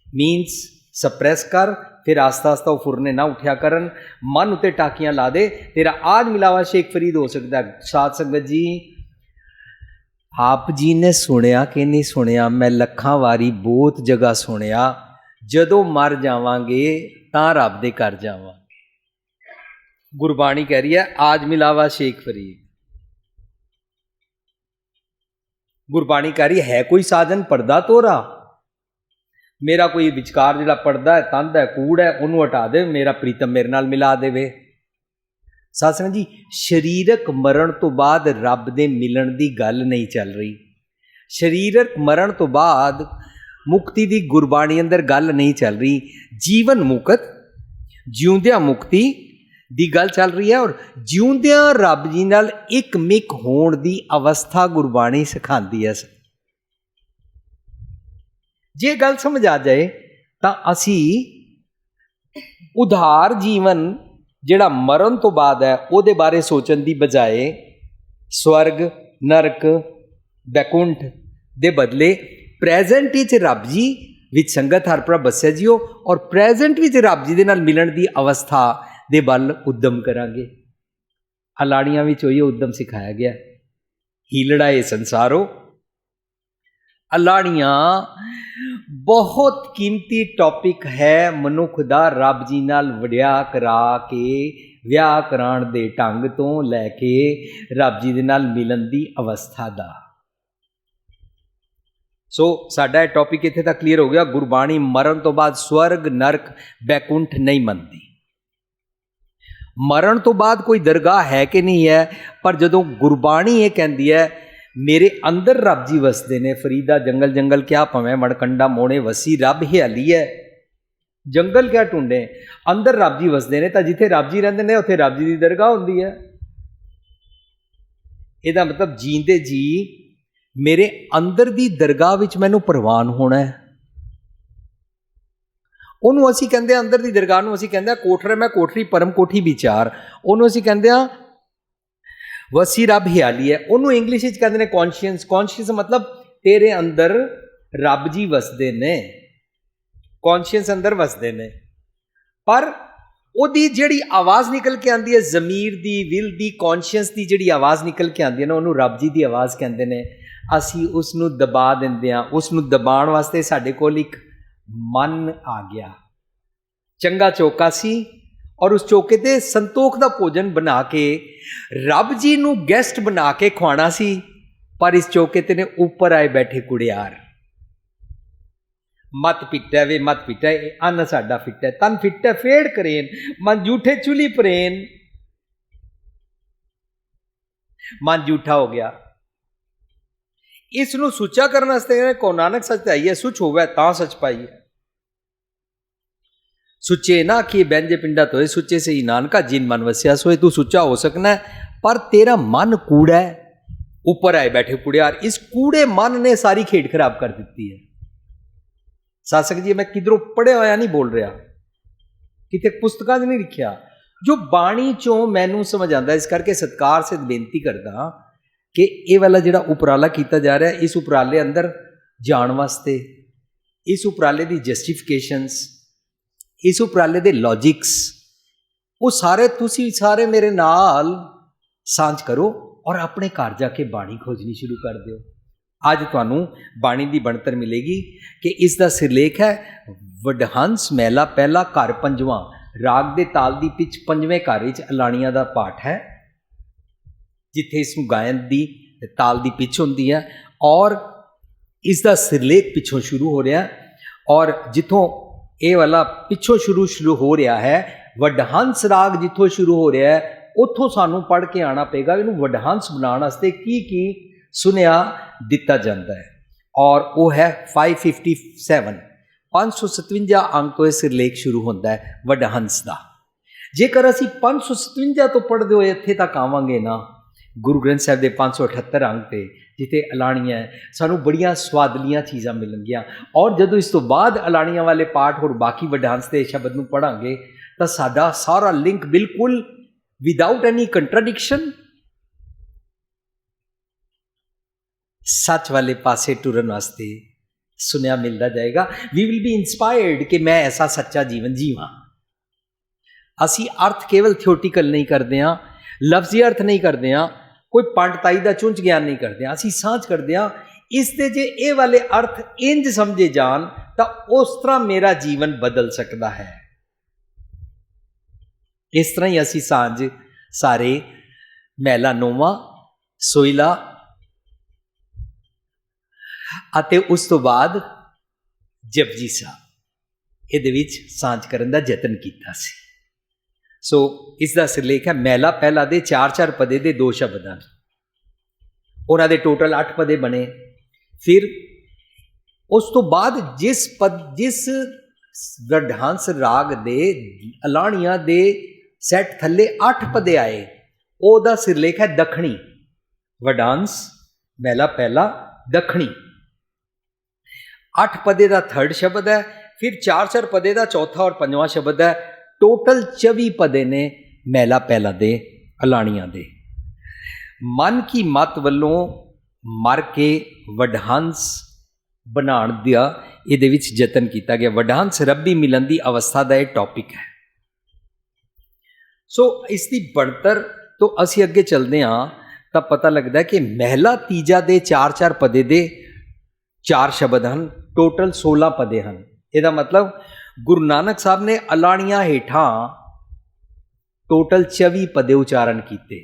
मीनस सप्रेस कर, फिर आस्ता आस्ता वो फुरने ना उठा करन, मन उत्ते टाकियाँ ला दे, तेरा आज मिलावा शेख फरीद हो सकता है। साध संगत जी, आप जी ने सुनिया कि नहीं सुनिया, मैं लखां वारी बहुत जगह सुनिया, जदों मर जावांगे तां रब दे घर जावांगे। गुरबाणी कह रही है आज मिलावा शेख फरीद। गुरबाणी कह रही है कोई साजन पर्दा तोरा, मेरा कोई विचकार जिहड़ा पर्दा है, तंद है, कूड़ है, उन्होंने हटा दे, मेरा प्रीतम मेरे नाल मिला देवे। साध संगत जी, शरीरक मरण तो बाद रब दे मिलन दी गल नहीं चल रही। शरीरक मरण तो बाद मुक्ति दी गुरबाणी अंदर गल नहीं चल रही। जीवन मुक्त, जिउंदियां मुक्ति दी गल चल रही है। और जिउंदियां रब जी नाल एक मिक होण दी अवस्था गुरबाणी सिखांदी है। जे गल समझ आ जाए तां असी उधार जीवन जिहड़ा मरण तो बाद है उहदे बारे सोचण दी बजाए स्वर्ग, नरक, बैकुंठ दे बदले प्रैजेंट विच रब जी विच संगत हर प्रभ बस्या जियो, और प्रैजेंट विच रब जी दे नाल मिलण दी अवस्था दे बल उद्यम करांगे। अलाड़ियां विच ओही उद्यम सिखाया गया। हीलड़ा ये संसारो। अलाड़ियां बहुत कीमती टॉपिक है मनुख दा, रब जी नाल वड्या करा के विआह कराण दे ढंग तो लैके रब जी दे नाल मिलन दी अवस्था दा। सो साडा टॉपिक इत्थे तक क्लीयर हो गया। गुरबाणी मरण तो बाद स्वर्ग, नरक, बैकुंठ नहीं मनती। मरण तो बाद कोई दरगाह है कि नहीं है, पर जदों गुरबाणी ये कहती है मेरे अंदर रब जी वसदे ने। फरीदा जंगल जंगल क्या भवें मड़कंडा मोने वसी, रब हियाली है, जंगल क्या ढूंढे, अंदर रब जी वसदे ने। तो जिथे रब जी रहिंदे ने उत्थे रब जी की दरगाह होंदी है। इहदा मतलब जींदे जी मेरे अंदर दी दरगाह विच मैनूं प्रवान होना है। ਉਹਨੂੰ ਅਸੀਂ ਕਹਿੰਦੇ ਆ ਅੰਦਰ ਦੀ ਦਰਗਾਹ ਨੂੰ ਅਸੀਂ ਕਹਿੰਦੇ ਆ ਕੋਠਰੇ ਮੈਂ ਕੋਠਰੀ ਪਰਮ ਕੋਠੀ ਵਿਚਾਰ। ਉਹਨੂੰ ਅਸੀਂ ਕਹਿੰਦੇ ਆ ਵਸੀ ਰੱਬ ਹਿਆਲੀ ਹੈ। ਉਹਨੂੰ ਇੰਗਲਿਸ਼ ਵਿੱਚ ਕਹਿੰਦੇ ਨੇ ਕੌਨਸ਼ੀਅੰਸ। ਕੌਨਸ਼ੀਅੰਸ ਮਤਲਬ ਤੇਰੇ ਅੰਦਰ ਰੱਬ ਜੀ ਵਸਦੇ ਨੇ, ਕੌਨਸ਼ੀਅੰਸ ਅੰਦਰ ਵਸਦੇ ਨੇ। ਪਰ ਉਹਦੀ ਜਿਹੜੀ ਆਵਾਜ਼ ਨਿਕਲ ਕੇ ਆਉਂਦੀ ਹੈ ਜ਼ਮੀਰ ਦੀ, ਵਿਲ ਦੀ, ਕੌਨਸ਼ੀਅੰਸ ਦੀ ਜਿਹੜੀ ਆਵਾਜ਼ ਨਿਕਲ ਕੇ ਆਉਂਦੀ ਹੈ ਨਾ, ਉਹਨੂੰ ਰੱਬ ਜੀ ਦੀ ਆਵਾਜ਼ ਕਹਿੰਦੇ ਨੇ। ਅਸੀਂ ਉਸ ਨੂੰ ਦਬਾ ਦਿੰਦੇ ਹਾਂ। ਉਸ ਨੂੰ ਦਬਾਉਣ ਵਾਸਤੇ ਸਾਡੇ ਕੋਲ ਇੱਕ मन आ गया। चंगा चौका सी और उस चौके ते संतोख दा भोजन बना के रब जी नूं गेस्ट बना के खुआना सी, पर इस चौके ते ने ऊपर आए बैठे कुड़ियार। मत पिटा वे मत पिटा, अन्न साडा फिटा, तन फिटा फेड़ करेन, मन जूठे चुली परेन। मन जूठा हो गया। इस नूं सुचा करने वास्ते को नानक सच आई है, सुच होवे तां सच पाई है। सुचे ना कि बैंजे पिंडा तो सुचे से ही नानका, जिन मन वस्या सोए। तू सुचा हो सकना है पर तेरा मन कूड़ा है। ऊपर आए बैठे कुड़ियार। इस कूड़े मन ने सारी खेड खराब कर दी है। शासक जी मैं किधरों पढ़िया होया नहीं बोल रहा, कितने पुस्तकां नहीं लिखिया, जो बाणी चों मैनू समझ आंदा। इस करके सत्कार से बेनती करदा कि ये वाला जिहड़ा उपराला किया जा रहा है, इस उपराले अंदर जाण वास्ते, इस उपराले दी जस्टिफिकेशनस, इस उपराले दे लॉजिक्स, वो सारे तुसी सारे मेरे नाल सांझ करो और अपने घर जाके बाणी खोजनी शुरू कर दो। अज तुहानू बाणी दी बनतर मिलेगी कि इसका सिरलेख है वडहंस महला पहला घर पंजवां, राग दे ताल दी पिच पंजवें घर विच अलाणियां दा पाठ है, जिथे इसनूं गायन दी ताल दी पिच होंदी है। और इसका सिरलेख पिछों शुरू हो रहा है। और जिथों ये वाला पिछों शुरू हो रहा है, वडहंस राग जिथों शुरू हो रहा है, उतों सानू पढ़ के आना पेगा इनू वडहंस बनाने वास्ते की सुनिया दिता जाता है। और वो है 557 557 ਅੰਗ ਤੋਂ ਇਹ ਸਿਰਲੇਖ ਸ਼ੁਰੂ ਹੁੰਦਾ ਹੈ ਵਡਹੰਸ ਦਾ। ਜੇਕਰ ਅਸੀਂ 557 ਤੋਂ ਪੜ੍ਹਦੇ ਹੋਏ ਇੱਥੇ ਤੱਕ ਆਵਾਂਗੇ ਨਾ, ਗੁਰੂ ਗ੍ਰੰਥ ਸਾਹਿਬ ਦੇ 578 ਅੰਗ ਤੇ ਜਿੱਥੇ ਅਲਾਣੀਆਂ ਸਾਨੂੰ ਬੜੀਆਂ ਸਵਾਦਲੀਆਂ ਚੀਜ਼ਾਂ ਮਿਲਣਗੀਆਂ। ਔਰ ਜਦੋਂ ਇਸ ਤੋਂ ਬਾਅਦ ਅਲਾਣੀਆਂ ਵਾਲੇ ਪਾਠ ਹੋਰ ਬਾਕੀ ਵਡਹੰਸ ਦੇ ਸ਼ਬਦ ਨੂੰ ਪੜ੍ਹਾਂਗੇ ਤਾਂ ਸਾਡਾ ਸਾਰਾ ਲਿੰਕ ਬਿਲਕੁਲ ਵਿਦਆਊਟ ਐਨੀ ਕੰਟਰਾਡਿਕਸ਼ਨ ਸੱਚ ਵਾਲੇ ਪਾਸੇ ਟੁਰਨ ਵਾਸਤੇ ਸੁਨਿਆ ਮਿਲਦਾ ਜਾਏਗਾ। ਵੀ ਵਿਲ ਬੀ ਇੰਸਪਾਇਰਡ ਕਿ ਮੈਂ ਐਸਾ ਸੱਚਾ ਜੀਵਨ ਜੀਵਾਂ। ਅਸੀਂ ਅਰਥ ਕੇਵਲ ਥਿਓਟੀਕਲ ਨਹੀਂ ਕਰਦੇ ਹਾਂ, ਲਫ਼ਜ਼ੀ ਅਰਥ ਨਹੀਂ ਕਰਦੇ ਹਾਂ, ਕੋਈ ਪੰਡਤਾਈ ਦਾ ਚੁੰਝ ਗਿਆਨ ਨਹੀਂ ਕਰਦੇ ਹਾਂ, ਅਸੀਂ ਸਾਂਝ ਕਰਦੇ ਹਾਂ ਇਸ ਦੇ ਜੇ ਇਹ ਵਾਲੇ ਅਰਥ ਇੰਜ ਸਮਝੇ ਜਾਣ ਤਾਂ ਉਸ ਤਰ੍ਹਾਂ ਮੇਰਾ ਜੀਵਨ ਬਦਲ ਸਕਦਾ ਹੈ। ਇਸ ਤਰ੍ਹਾਂ ਹੀ ਅਸੀਂ ਸਾਂਝ ਸਾਰੇ ਮਹਿਲਾ ਨੌਵਾਂ, ਸੋਇਲਾ ਅਤੇ ਉਸ ਤੋਂ ਬਾਅਦ ਜਪਜੀ ਸਾਹਿਬ ਇਹਦੇ ਵਿੱਚ ਸਾਂਝ ਕਰਨ ਦਾ ਯਤਨ ਕੀਤਾ ਸੀ। ਸੋ ਇਸ ਦਾ ਸਿਰਲੇਖ ਹੈ ਮਹਿਲਾ ਪਹਿਲਾ ਦੇ 4-4 ਪਦੇ ਦੇ 2 ਸ਼ਬਦ ਹਨ। ਉਹਨਾਂ ਦੇ ਟੋਟਲ 8 ਪਦੇ ਬਣੇ। ਫਿਰ ਉਸ ਤੋਂ ਬਾਅਦ ਜਿਸ ਵਡਹੰਸ ਰਾਗ ਦੇ ਅਲਾਣੀਆਂ ਦੇ ਸੈੱਟ ਥੱਲੇ 8 ਪਦੇ ਆਏ, ਉਹਦਾ ਸਿਰਲੇਖ ਹੈ ਦੱਖਣੀ। ਵਡਹੰਸ ਮਹਿਲਾ ਪਹਿਲਾ ਦੱਖਣੀ 8 ਪਦੇ ਦਾ 3rd ਸ਼ਬਦ ਹੈ। ਫਿਰ 4-4 ਪਦੇ ਦਾ 4ਥਾ ਔਰ 5ਵਾਂ ਸ਼ਬਦ ਹੈ। ਟੋਟਲ 24 ਪਦੇ ਨੇ ਮਹਿਲਾ ਪਹਿਲਾ ਦੇ ਅਲਾਣੀਆਂ ਦੇ। ਮਨ ਕੀ ਮਤ ਵੱਲੋਂ ਮਰ ਕੇ ਵਡਹੰਸ ਬਣਾਉਣ ਦਾ ਇਹਦੇ ਵਿੱਚ ਯਤਨ ਕੀਤਾ ਗਿਆ। ਵਡਹੰਸ ਰੱਬੀ ਮਿਲਣ ਦੀ ਅਵਸਥਾ ਦਾ ਇਹ ਟੌਪਿਕ ਹੈ। ਸੋ ਇਸ ਦੀ ਬਣਤਰ ਤੋਂ ਅਸੀਂ ਅੱਗੇ ਚੱਲਦੇ ਹਾਂ ਤਾਂ ਪਤਾ ਲੱਗਦਾ ਕਿ ਮਹਿਲਾ ਤੀਜਾ ਦੇ 4-4 ਪਦੇ ਦੇ 4 ਸ਼ਬਦ ਹਨ। ਟੋਟਲ 16 ਪਦੇ ਹਨ। ਇਹਦਾ ਮਤਲਬ ਗੁਰੂ ਨਾਨਕ ਸਾਹਿਬ ਨੇ ਅਲਾਣੀਆਂ ਹੇਠਾਂ ਟੋਟਲ 24 ਪਦੇ ਉਚਾਰਨ ਕੀਤੇ,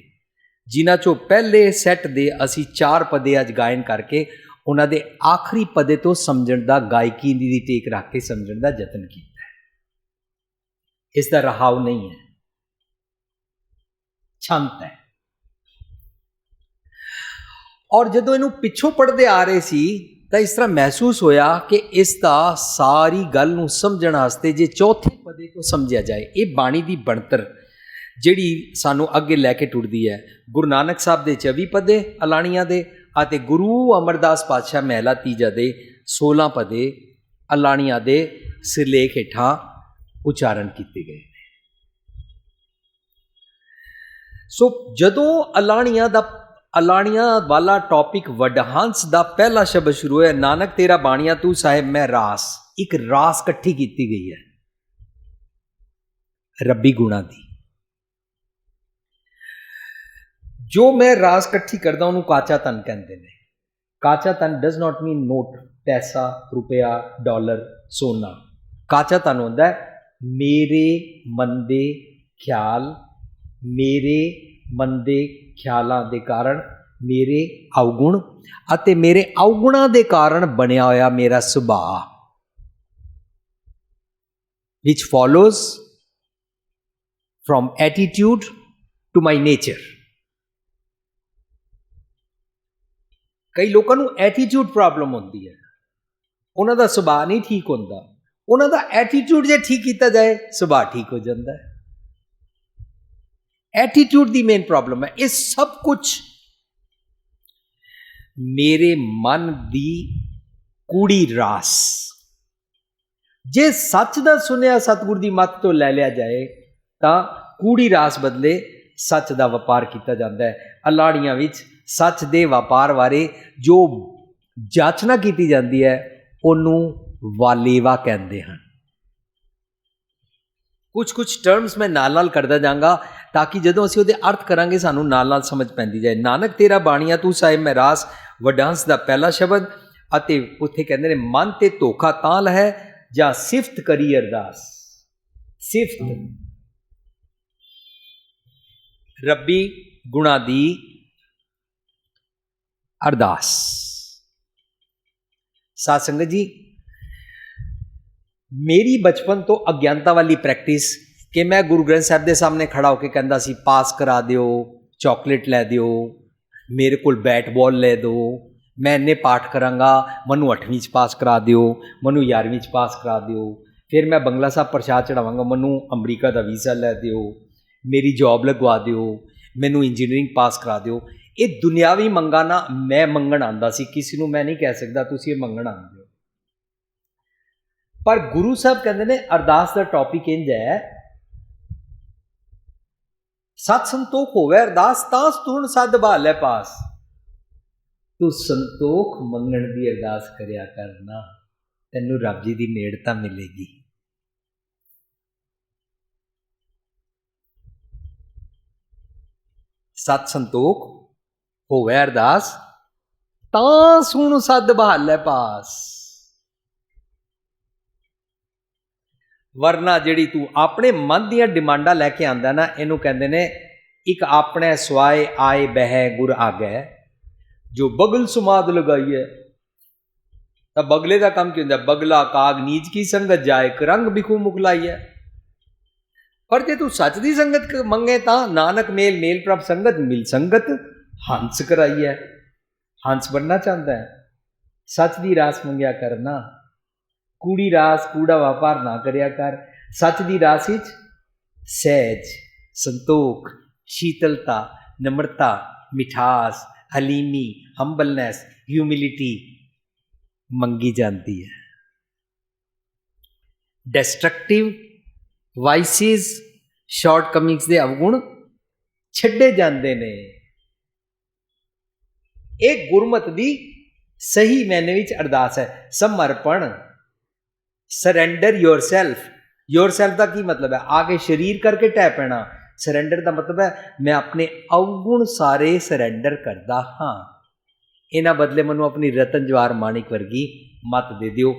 ਜਿਨ੍ਹਾਂ ਚੋਂ ਪਹਿਲੇ ਸੈੱਟ ਦੇ ਅਸੀਂ 4 ਪਦੇ ਅੱਜ ਗਾਇਨ ਕਰਕੇ ਉਹਨਾਂ ਦੇ ਆਖਰੀ ਪਦੇ ਤੋਂ ਸਮਝਣ ਦਾ, ਗਾਇਕੀ ਦੀ ਟੇਕ ਰੱਖ ਕੇ ਸਮਝਣ ਦਾ ਯਤਨ ਕੀਤਾ ਹੈ। ਇਸ ਦਾ ਰਹਾਉ ਨਹੀਂ ਹੈ, ਛੰਤ ਹੈ। ਔਰ ਜਦੋਂ ਇਹਨੂੰ ਪਿੱਛੋਂ ਪੜ੍ਹਦੇ ਆ ਰਹੇ ਸੀ ਤਾਂ ਇਸ ਤਰ੍ਹਾਂ ਮਹਿਸੂਸ ਹੋਇਆ ਕਿ ਇਸ ਦਾ ਸਾਰੀ ਗੱਲ ਨੂੰ ਸਮਝਣ ਵਾਸਤੇ ਜੇ 4ਥੇ ਪਦੇ ਤੋਂ ਸਮਝਿਆ ਜਾਏ, ਇਹ ਬਾਣੀ ਦੀ ਬਣਤਰ ਜਿਹੜੀ ਸਾਨੂੰ ਅੱਗੇ ਲੈ ਕੇ ਟੁਰਦੀ ਹੈ। ਗੁਰੂ ਨਾਨਕ ਸਾਹਿਬ ਦੇ 24 ਪਦੇ ਅਲਾਣੀਆਂ ਦੇ ਅਤੇ ਗੁਰੂ ਅਮਰਦਾਸ ਪਾਤਸ਼ਾਹ ਮਹਿਲਾ ਤੀਜਾ ਦੇ 16 ਪਦੇ ਅਲਾਣੀਆਂ ਦੇ ਸਿਰਲੇਖ ਹੇਠਾਂ ਉਚਾਰਨ ਕੀਤੇ ਗਏ। ਸੋ ਜਦੋਂ ਅਲਾਣੀਆਂ ਵਾਲਾ ਟੌਪਿਕ ਵਡਹੰਸ ਦਾ ਪਹਿਲਾ ਸ਼ਬਦ ਸ਼ੁਰੂ ਹੋਇਆ, ਨਾਨਕ ਤੇਰਾ ਬਾਣੀਆਂ ਤੂੰ ਸਾਹਿਬ ਮੈਂ ਰਾਸ, ਇੱਕ ਰਾਸ ਇਕੱਠੀ ਕੀਤੀ ਗਈ ਹੈ ਰੱਬੀ ਗੁਣਾ ਦੀ। ਜੋ ਮੈਂ ਰਾਸ ਇਕੱਠੀ ਕਰਦਾ ਉਹਨੂੰ ਕਾਚਾ ਧਨ ਕਹਿੰਦੇ ਨੇ। ਕਾਚਾ ਧਨ ਡਜ਼ ਨਾਟ ਮੀਨ ਨੋਟ, ਪੈਸਾ, ਰੁਪਇਆ, ਡਾਲਰ, ਸੋਨਾ। ਕਾਚਾ ਧਨ ਹੁੰਦਾ ਮੇਰੇ ਮਨ ਦੇ ਖਿਆਲ, ਮੇਰੇ ਮਨ ਦੇ ਖਿਆਲਾਂ ਦੇ ਕਾਰਨ ਮੇਰੇ ਅਵਗੁਣ ਅਤੇ ਮੇਰੇ ਅਵਗੁਣਾਂ ਦੇ ਕਾਰਨ ਬਣਿਆ ਹੋਇਆ ਮੇਰਾ ਸੁਭਾਅ, which follows from attitude to my nature। ਕਈ ਲੋਕਾਂ ਨੂੰ ਐਟੀਟਿਊਡ ਪ੍ਰੋਬਲਮ ਹੁੰਦੀ ਹੈ, ਉਹਨਾਂ ਦਾ ਸੁਭਾਅ ਨਹੀਂ ਠੀਕ ਹੁੰਦਾ। ਉਹਨਾਂ ਦਾ ਐਟੀਟਿਊਡ ਜੇ ਠੀਕ ਕੀਤਾ ਜਾਏ ਸੁਭਾਅ ਠੀਕ ਹੋ ਜਾਂਦਾ ਹੈ। ਐਟੀਟਿਊਡ ਦੀ ਮੇਨ ਪ੍ਰੋਬਲਮ ਹੈ। ਇਹ ਸਭ ਕੁਝ ਮੇਰੇ ਮਨ ਦੀ ਕੂੜੀ ਰਾਸ, ਜੇ ਸੱਚ ਦਾ ਸੁਨਿਆ ਸਤਿਗੁਰ ਦੀ ਮੱਤ ਤੋਂ ਲੈ ਲਿਆ ਜਾਏ ਤਾਂ ਕੂੜੀ ਰਾਸ ਬਦਲੇ ਸੱਚ ਦਾ ਵਪਾਰ ਕੀਤਾ ਜਾਂਦਾ ਹੈ। ਅਲਾਣੀਆਂ ਵਿੱਚ ਸੱਚ ਦੇ ਵਪਾਰ ਬਾਰੇ ਜੋ ਜਾਚਨਾ ਕੀਤੀ ਜਾਂਦੀ ਹੈ ਉਹਨੂੰ ਵਾਲੇਵਾ ਕਹਿੰਦੇ ਹਨ। ਕੁਝ ਟਰਮਸ ਮੈਂ ਨਾਲ ਕਰਦਾ ਜਾਵਾਂਗਾ ਤਾਂ ਕਿ ਜਦੋਂ ਅਸੀਂ ਉਹਦੇ ਅਰਥ ਕਰਾਂਗੇ ਸਾਨੂੰ ਨਾਲ ਸਮਝ ਪੈਂਦੀ ਜਾਏ। ਨਾਨਕ ਤੇਰਾ ਬਾਣੀਆਂ ਤੂੰ ਸਾਹਿਬ ਮੈਂ ਰਾਸ ਵਡਹੰਸ ਦਾ ਪਹਿਲਾ ਸ਼ਬਦ, ਅਤੇ ਉੱਥੇ ਕਹਿੰਦੇ ਨੇ ਮਨ ਤੇ ਧੋਖਾ ਤਾਂ ਹੈ ਜਾਂ ਸਿਫਤ ਕਰੀ ਅਰਦਾਸ। ਸਿਫਤ ਰੱਬੀ ਗੁਣਾ ਦੀ ਅਰਦਾਸ। ਸਾਧ ਸੰਗਤ ਜੀ, ਮੇਰੀ ਬਚਪਨ ਤੋਂ ਅਗਿਆਨਤਾ ਵਾਲੀ ਪ੍ਰੈਕਟਿਸ ਕਿ ਮੈਂ ਗੁਰੂ ਗ੍ਰੰਥ ਸਾਹਿਬ ਦੇ ਸਾਹਮਣੇ ਖੜਾ ਹੋ ਕੇ ਕਹਿੰਦਾ ਸੀ ਪਾਸ ਕਰਾ ਦਿਓ, ਚਾਕਲੇਟ ਲੈ ਦਿਓ, ਮੇਰੇ ਕੋਲ ਬੈਟ ਬਾਲ ਲੈ ਦਿਓ, मैं इन्ने पाठ करांगा, मनु 8वीं च पास करा दिओ, मनु 11वीं च पास करा दिओ, फिर मैं बंगला साहब प्रसाद चढ़ावांगा, मनु अमरीका का वीज़ा लै दिओ, मेरी जॉब लगवा दिओ, मैनू इंजीनियरिंग पास करा दिओ। ये दुनियावी मंगा ना मैं मंगण आंदा सी, किसी नूं मैं नहीं कह सकदा तुसीं ये मंगण आंदे हो। पर गुरु साहब कहंदे ने अरदास का टॉपिक इंज है, सत संतोख होवे अरदास तां तुण सद भालै पास। तू संतोख मंगण दी अरदास करया करना, तैनू रब जी दी नेड़ता मिलेगी। सत संतोख होवे अरदास तां सुण सद भालै पास। वरना जिहड़ी तू अपने मन दियां डिमांडां लैके आंदा ना, इहनूं कहंदे ने एक अपने स्वाए आए बह गुर आगै, जो बगल सुमाद लगाई है। तो बगले का काम की होंदा, बगला काग नीच की संगत जाए, रंग बिखू मुकलाई है। पर जे तू सच दी संगत मंगे तां नानक मेल मेल प्रभ संगत, मिल संगत हंस कराई है। हंस बनना चाहता है, सच दी रास मंगया करना, कूड़ी रास कूड़ा व्यापार ना करया कर। सच दी रास विच सहज, संतोख, शीतलता, नम्रता, मिठास, हलीमी, हम्बलनेस, ह्यूमिलिटी मंगी जाती है। डिस्ट्रक्टिव वाइसिस, शॉर्टकमिंग्स दे अवगुण छड्डे जाते ने। एक गुरमत दी सही मैने विच अरदास है समर्पण, सरेंडर योरसैल्फ। योरसैल्फ का की मतलब है, आगे शरीर करके टै पैना। सरेंडर का मतलब है मैं अपने अवगुण सारे सरेंडर करदा हाँ, इन्हां बदले मैनू अपनी रतन जवाहर माणिक वर्गी मत दे दिओ।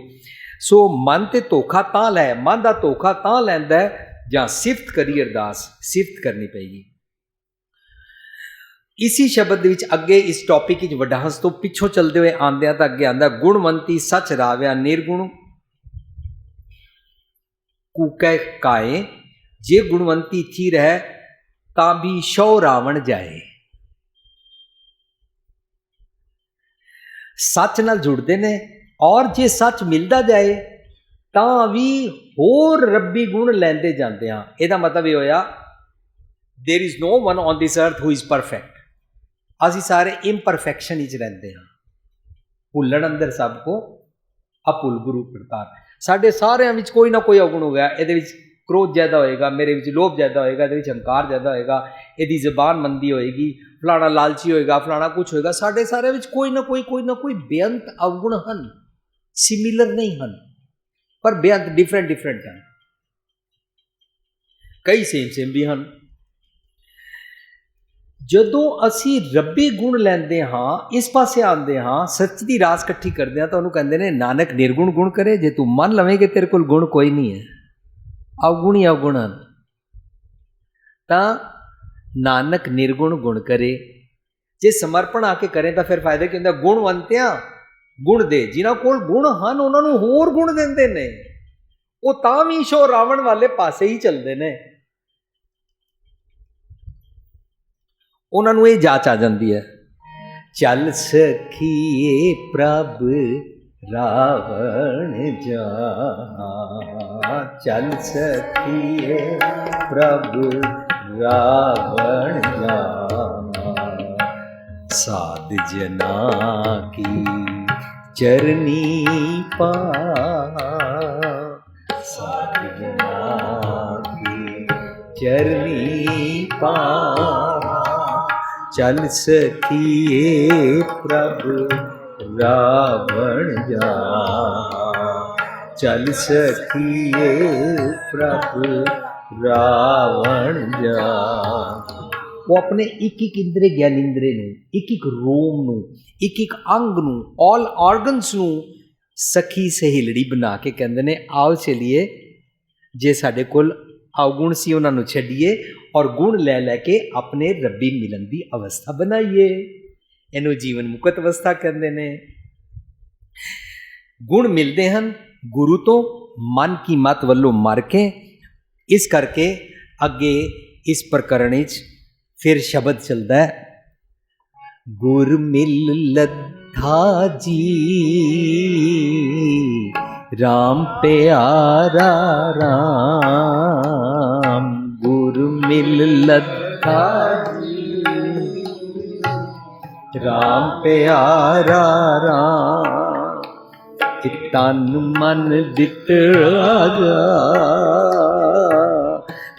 सो मन ते धोखा तां लै, मन का धोखा तां लैंदा है जां सिफत करी अरदास, सिफत करनी पेगी। इसी शब्द विच अगे इस टॉपिक विच वडांस तो पिछों चलते हुए आंदियां तां अगे आंदा, गुणवंती सच राव्या निर्गुण कूकै काए, जे गुणवंती थी रह तां भी शौ रावण जाए। सच नाल जुड़ते ने और जे सच मिलता जाए तां भी होर रब्बी गुण लैंदे जाते हैं। ਇਹਦਾ मतलब ये होया, there is no one on this earth who is perfect. ਅਸੀਂ ਸਾਰੇ ਇੰਪਰਫੈਕਸ਼ਨ ਵਿੱਚ ਰਹਿੰਦੇ ਹਾਂ। ਭੁੱਲਣ ਅੰਦਰ ਸਭ ਕੋ ਅਭੁੱਲ ਗੁਰੂ ਕਰਤਾਰ। ਸਾਡੇ ਸਾਰਿਆਂ ਵਿੱਚ ਕੋਈ ਨਾ ਕੋਈ ਅਵਗੁਣ ਹੋ ਗਿਆ। ਇਹਦੇ ਵਿੱਚ क्रोध ज़्यादा होएगा, मेरे विच लोभ ज़्यादा होएगा, ये हंकार ज़्यादा होएगा, यदि जबान मंदी होएगी, फलाना लालची होएगा, फलाना कुछ होएगा। साढ़े सारे विच कोई ना कोई बेअंत अवगुण हैं, सिमिलर नहीं हैं पर बेअंत डिफरेंट डिफरेंट हैं। कई सेम भी हैं। जदों असी रब्बी गुण लैंदे हाँ, इस पासे आंदे हाँ, सच की रास इकट्ठी करते हैं, तो उन्होंने कहते हैं नानक निर्गुण गुण करे। जे तू मन लवें कि तेरे को गुण कोई नहीं है, अवगुण ही अवगुण हैं, तो नानक निर्गुण गुण करे। जे समर्पण आके करें तो फिर फायदा की होंदा, गुणवंतियां गुण दे, जिन्हां कोल गुण हैं उन्होंने होर गुण देंदे ने, वो तां भी शो रावण वाले पासे ही चलते ने। उन्होंने ये जाच आ जाती है, चल सखिए प्रभ रावण जा, चल सखिए प्रभु रावण जा, साध जना की चरनी पा, साध जना की चरनी पा, चल सखिए प्रभु रावण जा, चल सखिए प्रभु रावण जा। वो अपने एक एक इंद्रे ज्ञानेंद्रे नूं, एक एक रोम नूं, एक एक अंग नूं, ऑल ऑर्गन्स नूं सखी सहेलड़ी बना के कहंदे ने, आओ चलिए जे साडे कोल अवगुण सी उन्हां नूं छड्डीए और गुण लै लैके अपने रब्बी मिलन की अवस्था बनाइए। इनू जीवन मुक्त अवस्था कहते हैं। गुण मिलते हैं गुरु तो मन की मत वल्लों मर के। इस करके अगे इस प्रकरण फिर शब्द चलता है, गुर मिल लद्धा जी, राम प्यारा राम। गुर मिल लद्धा जी, राम प्यारा राम। कि तन मन दितड़ा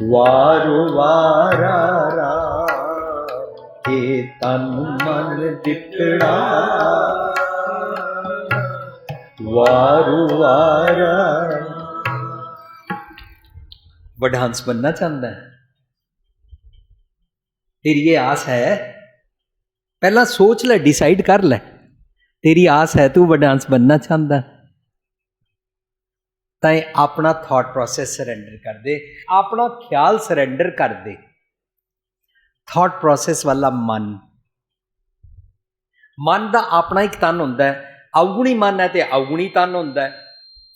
वारो वारा राम। के तन मन दितड़ा वारो वारा। वडहंस बनना चाहता है? तेरी ये आस है? पहला सोच ले, डिसाइड कर ले, तेरी आस है, तू वडहंस बनना चाहता? तां अपना थॉट प्रोसेस सरेंडर कर दे, अपना ख्याल सरेंडर कर दे। थॉट प्रोसेस वाला मन, मन का अपना एक तन होंदा है, अवगुणी मन है तो अवगुणी तन होंदा है,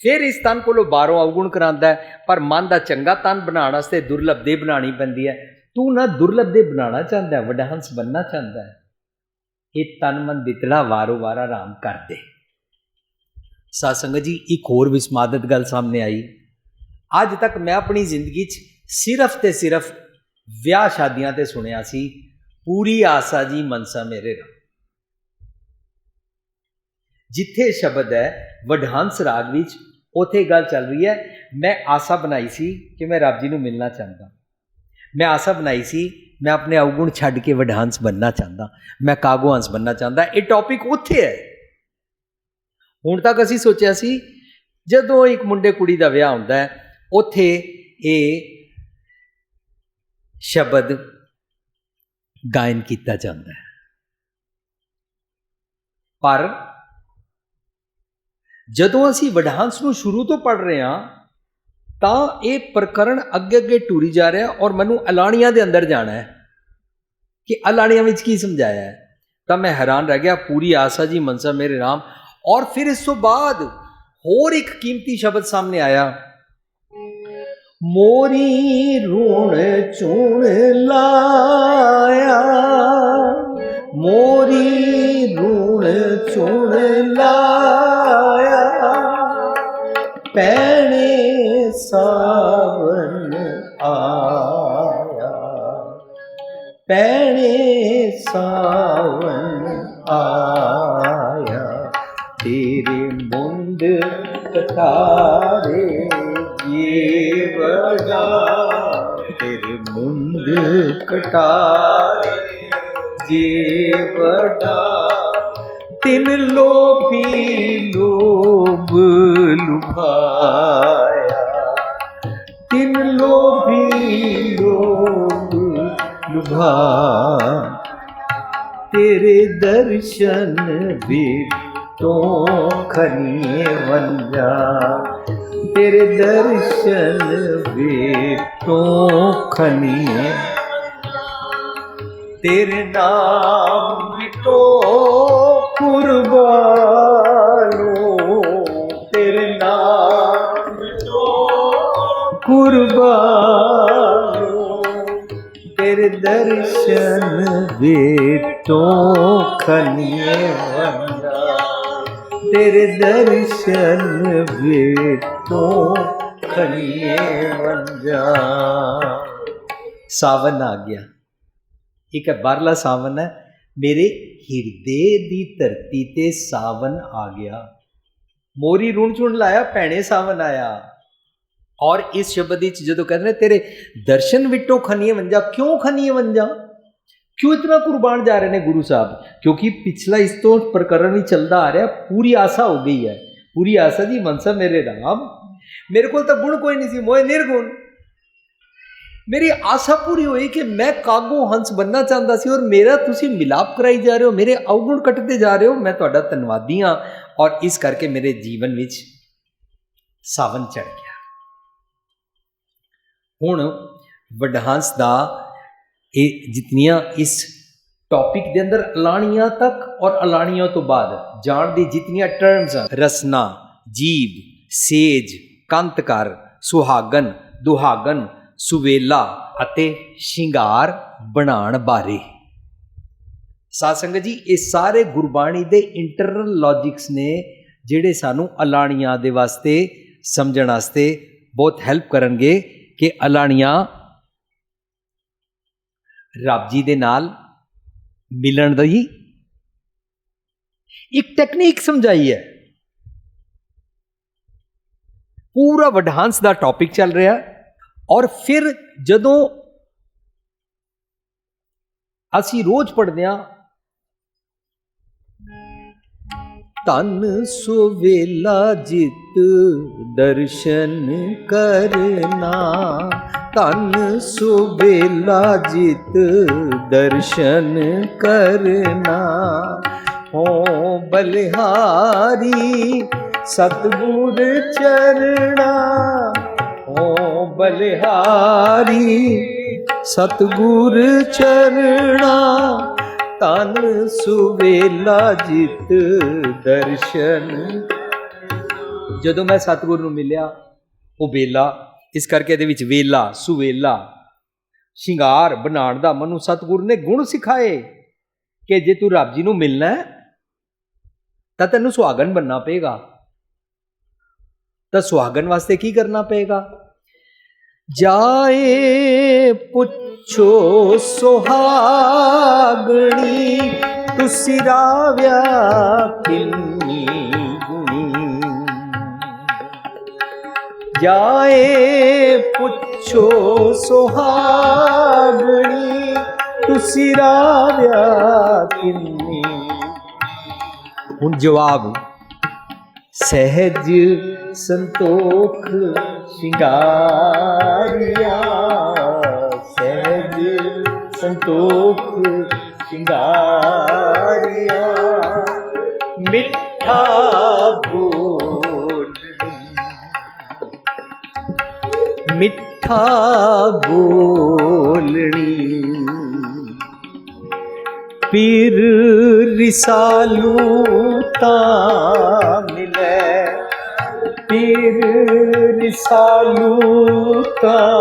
फिर इस तन को बाहरों अवगुण करांदा है। पर मन का चंगा तन बनाने वास्ते दुर्लभ देह बनानी पैंदी है। तू ना दुर्लभ देह बनाना चाहता है, वडहंस बनना चाहता है। ये तन मन दितड़ा वारो वारा राम कर दे। साध संगत जी, एक होर विस्मादत गल सामने आई। अज तक मैं अपनी जिंदगी सिर्फ ते सिर्फ विआह शादियां ते सुनिया सी, पूरी आसा जी मनसा मेरे राम। जिथे शब्द है वडहंस राग विच, उथे गल चल रही है। मैं आसा बनाई सी कि मैं रब जी नूं मिलना चाहता, मैं आसा बनाई सी मैं अपने अवगुण छड्ड के वडहंस बनना चाहता, मैं कागोहंस बनना चाहता। ये टॉपिक उत्थे है। हुण तक असीं सोचिया सी जदों एक मुंडे कुड़ी दा विआह हुंदा है, उत्थे ये शब्द गायन किया जाता है। पर जदों असीं वडहंस नूं शुरू तो पढ़ रहे हां, तां ये प्रकरण अगे अगे टूरी जा रहा है और मैनूं अलाणियां दे अंदर जाना है कि अलाणियां विच की समझाया है। तो मैं हैरान रह गया, पूरी आसा जी मनसा मेरे राम। और फिर इस तो बाद होर एक कीमती शब्द सामने आया, मोरी रूण चूण लाया, मोरी रूण चूण लाया, पैणे सावन आया, पैणे सावन आया। तेरे मुंड कटारे ये बड़ा, तेरे मुंड कटारे ये बड़ा, तिन लोभी लोभ लुभाया, तिन लोभी लोभ लुभाया। तेरे दर्शन भी तो खनिए वंजा, तेरे दर्शन भी तो खनिए, तेरे नाम भी तो कुर्बानो, तेरे नाम भी तो कुर्बानो, तेरे दर्शन भी तो खनिए वंजा, तेरे दर्शन भी तो खनिए वंजा। सावन आ गया, एक बारला सावन है, मेरे हिरदे दी धरती ते सावन आ गया। मोरी रुण चुण लाया, भैणे सावन आया। और इस शब्द जो कहते हैं तेरे दर्शन विटो खनिए वंजा, क्यों खनिए वंजा, क्यों इतना कुर्बान जा रहे हैं गुरु साहब? क्योंकि पिछला इस तो प्रकरण ही चलता आ रहा, पूरी आशा हो गई है, पूरी आशा जी मनसा मेरे राम। मेरे को तो गुण कोई नहीं सी, मोए निर्गुण। मेरी आशा पूरी हुई कि मैं कागो हंस बनना चाहता सी, और मेरा तुसी मिलाप कराई जा रहे हो, मेरे अवगुण कटते जा रहे हो। मैं तुहाडा धन्नवादी हाँ, और इस करके मेरे जीवन विच सावन चढ़ गया। हुण वडहंस दा जितनियां इस टॉपिक के अंदर अलाणियां तक और अलाणियां तो बाद जान दी जितनियां टर्म्स हैं, रसना, जीव, सेज, कंतकार, सुहागन, दुहागन, सुवेला अते शिंगार बनाण बारे साध संगत जी ये सारे गुरबाणी दे इंटरनल लॉजिक्स ने ਜਿਹੜੇ ਸਾਨੂੰ ਅਲਾਣੀਆਂ ਦੇ ਵਾਸਤੇ ਸਮਝਣ ਵਾਸਤੇ ਬਹੁਤ ਹੈਲਪ ਕਰਨਗੇ ਕਿ ਅਲਾਣੀਆਂ ਰੱਬ ਜੀ ਦੇ ਨਾਲ ਮਿਲਣ ਦੀ ਇੱਕ ਟੈਕਨੀਕ ਸਮਝਾਈ ਹੈ। ਪੂਰਾ ਵਡਹੰਸ ਦਾ ਟੌਪਿਕ ਚੱਲ ਰਿਹਾ ਔਰ ਫਿਰ ਜਦੋਂ ਅਸੀਂ ਰੋਜ਼ ਪੜ੍ਹਦੇ ਹਾਂ ਧਨ ਸੁਵੇਲਾ ਜਿਤ ਦਰਸ਼ਨ ਕਰਨਾ, ਧਨ ਸੁਵੇਲਾ ਜਿਤ ਦਰਸ਼ਨ ਕਰਨਾ, ਹੋ ਬਲਿਹਾਰੀ ਸਤਿਗੁਰ ਚਰਣਾ, ਹੋ ਬਲਿਹਾਰੀ ਸਤਿਗੁਰ ਚਰਣਾ, ਧਨ ਸੁਵੇਲਾ ਜਿਤ ਦਰਸ਼ਨ। ਜਦੋਂ ਮੈਂ ਸਤਿਗੁਰ ਨੂੰ ਮਿਲਿਆ ਉਹ ਵੇਲਾ, ਇਸ ਕਰਕੇ ਇਹਦੇ ਵਿੱਚ ਵੇਲਾ ਸੁਵੇਲਾ ਸ਼ਿੰਗਾਰ ਬਣਾਉਣ ਦਾ ਮੈਨੂੰ ਸਤਿਗੁਰ ਨੇ ਗੁਣ ਸਿਖਾਏ ਕਿ ਜੇ ਤੂੰ ਰੱਬ ਜੀ ਨੂੰ ਮਿਲਣਾ ਤਾਂ ਤੈਨੂੰ ਸੁਹਾਗਣ ਬਣਨਾ ਪਏਗਾ। ਤਾਂ ਸੁਹਾਗਣ ਵਾਸਤੇ ਕੀ ਕਰਨਾ ਪਏਗਾ? ਜਾਏ ਪੁੱਛੋ ਸੁਹਾਗਣੀ, ਤੁਸੀਂ ਰਾਵਿਆ ਕਿੰਨੀ ਗੁਣੀ। ਜਾਏ ਪੁੱਛੋ ਸੁਹਾਗਣੀ, ਤੁਸੀਂ ਰਾਵਿਆ ਕਿੰਨੀ। ਹੁਣ ਜਵਾਬ ਸਹਿਜ ਸੰਤੋਖ ਸ਼ਿੰਗਾਰਿਆ, ਸਹਿਜ ਸੰਤੋਖ ਸ਼ਿੰਗਾਰਿਆ, ਮਿੱਠਾ ਬੋਲ ਮਿੱਠਾ ਬੋਲਣੀ। ਪੀਰ ਰਿਸਾਲੂ ਤਾਂ ਮਿਲੇ, ਪੀਰ ਰਿਸਾਲੂ ਤਾਂ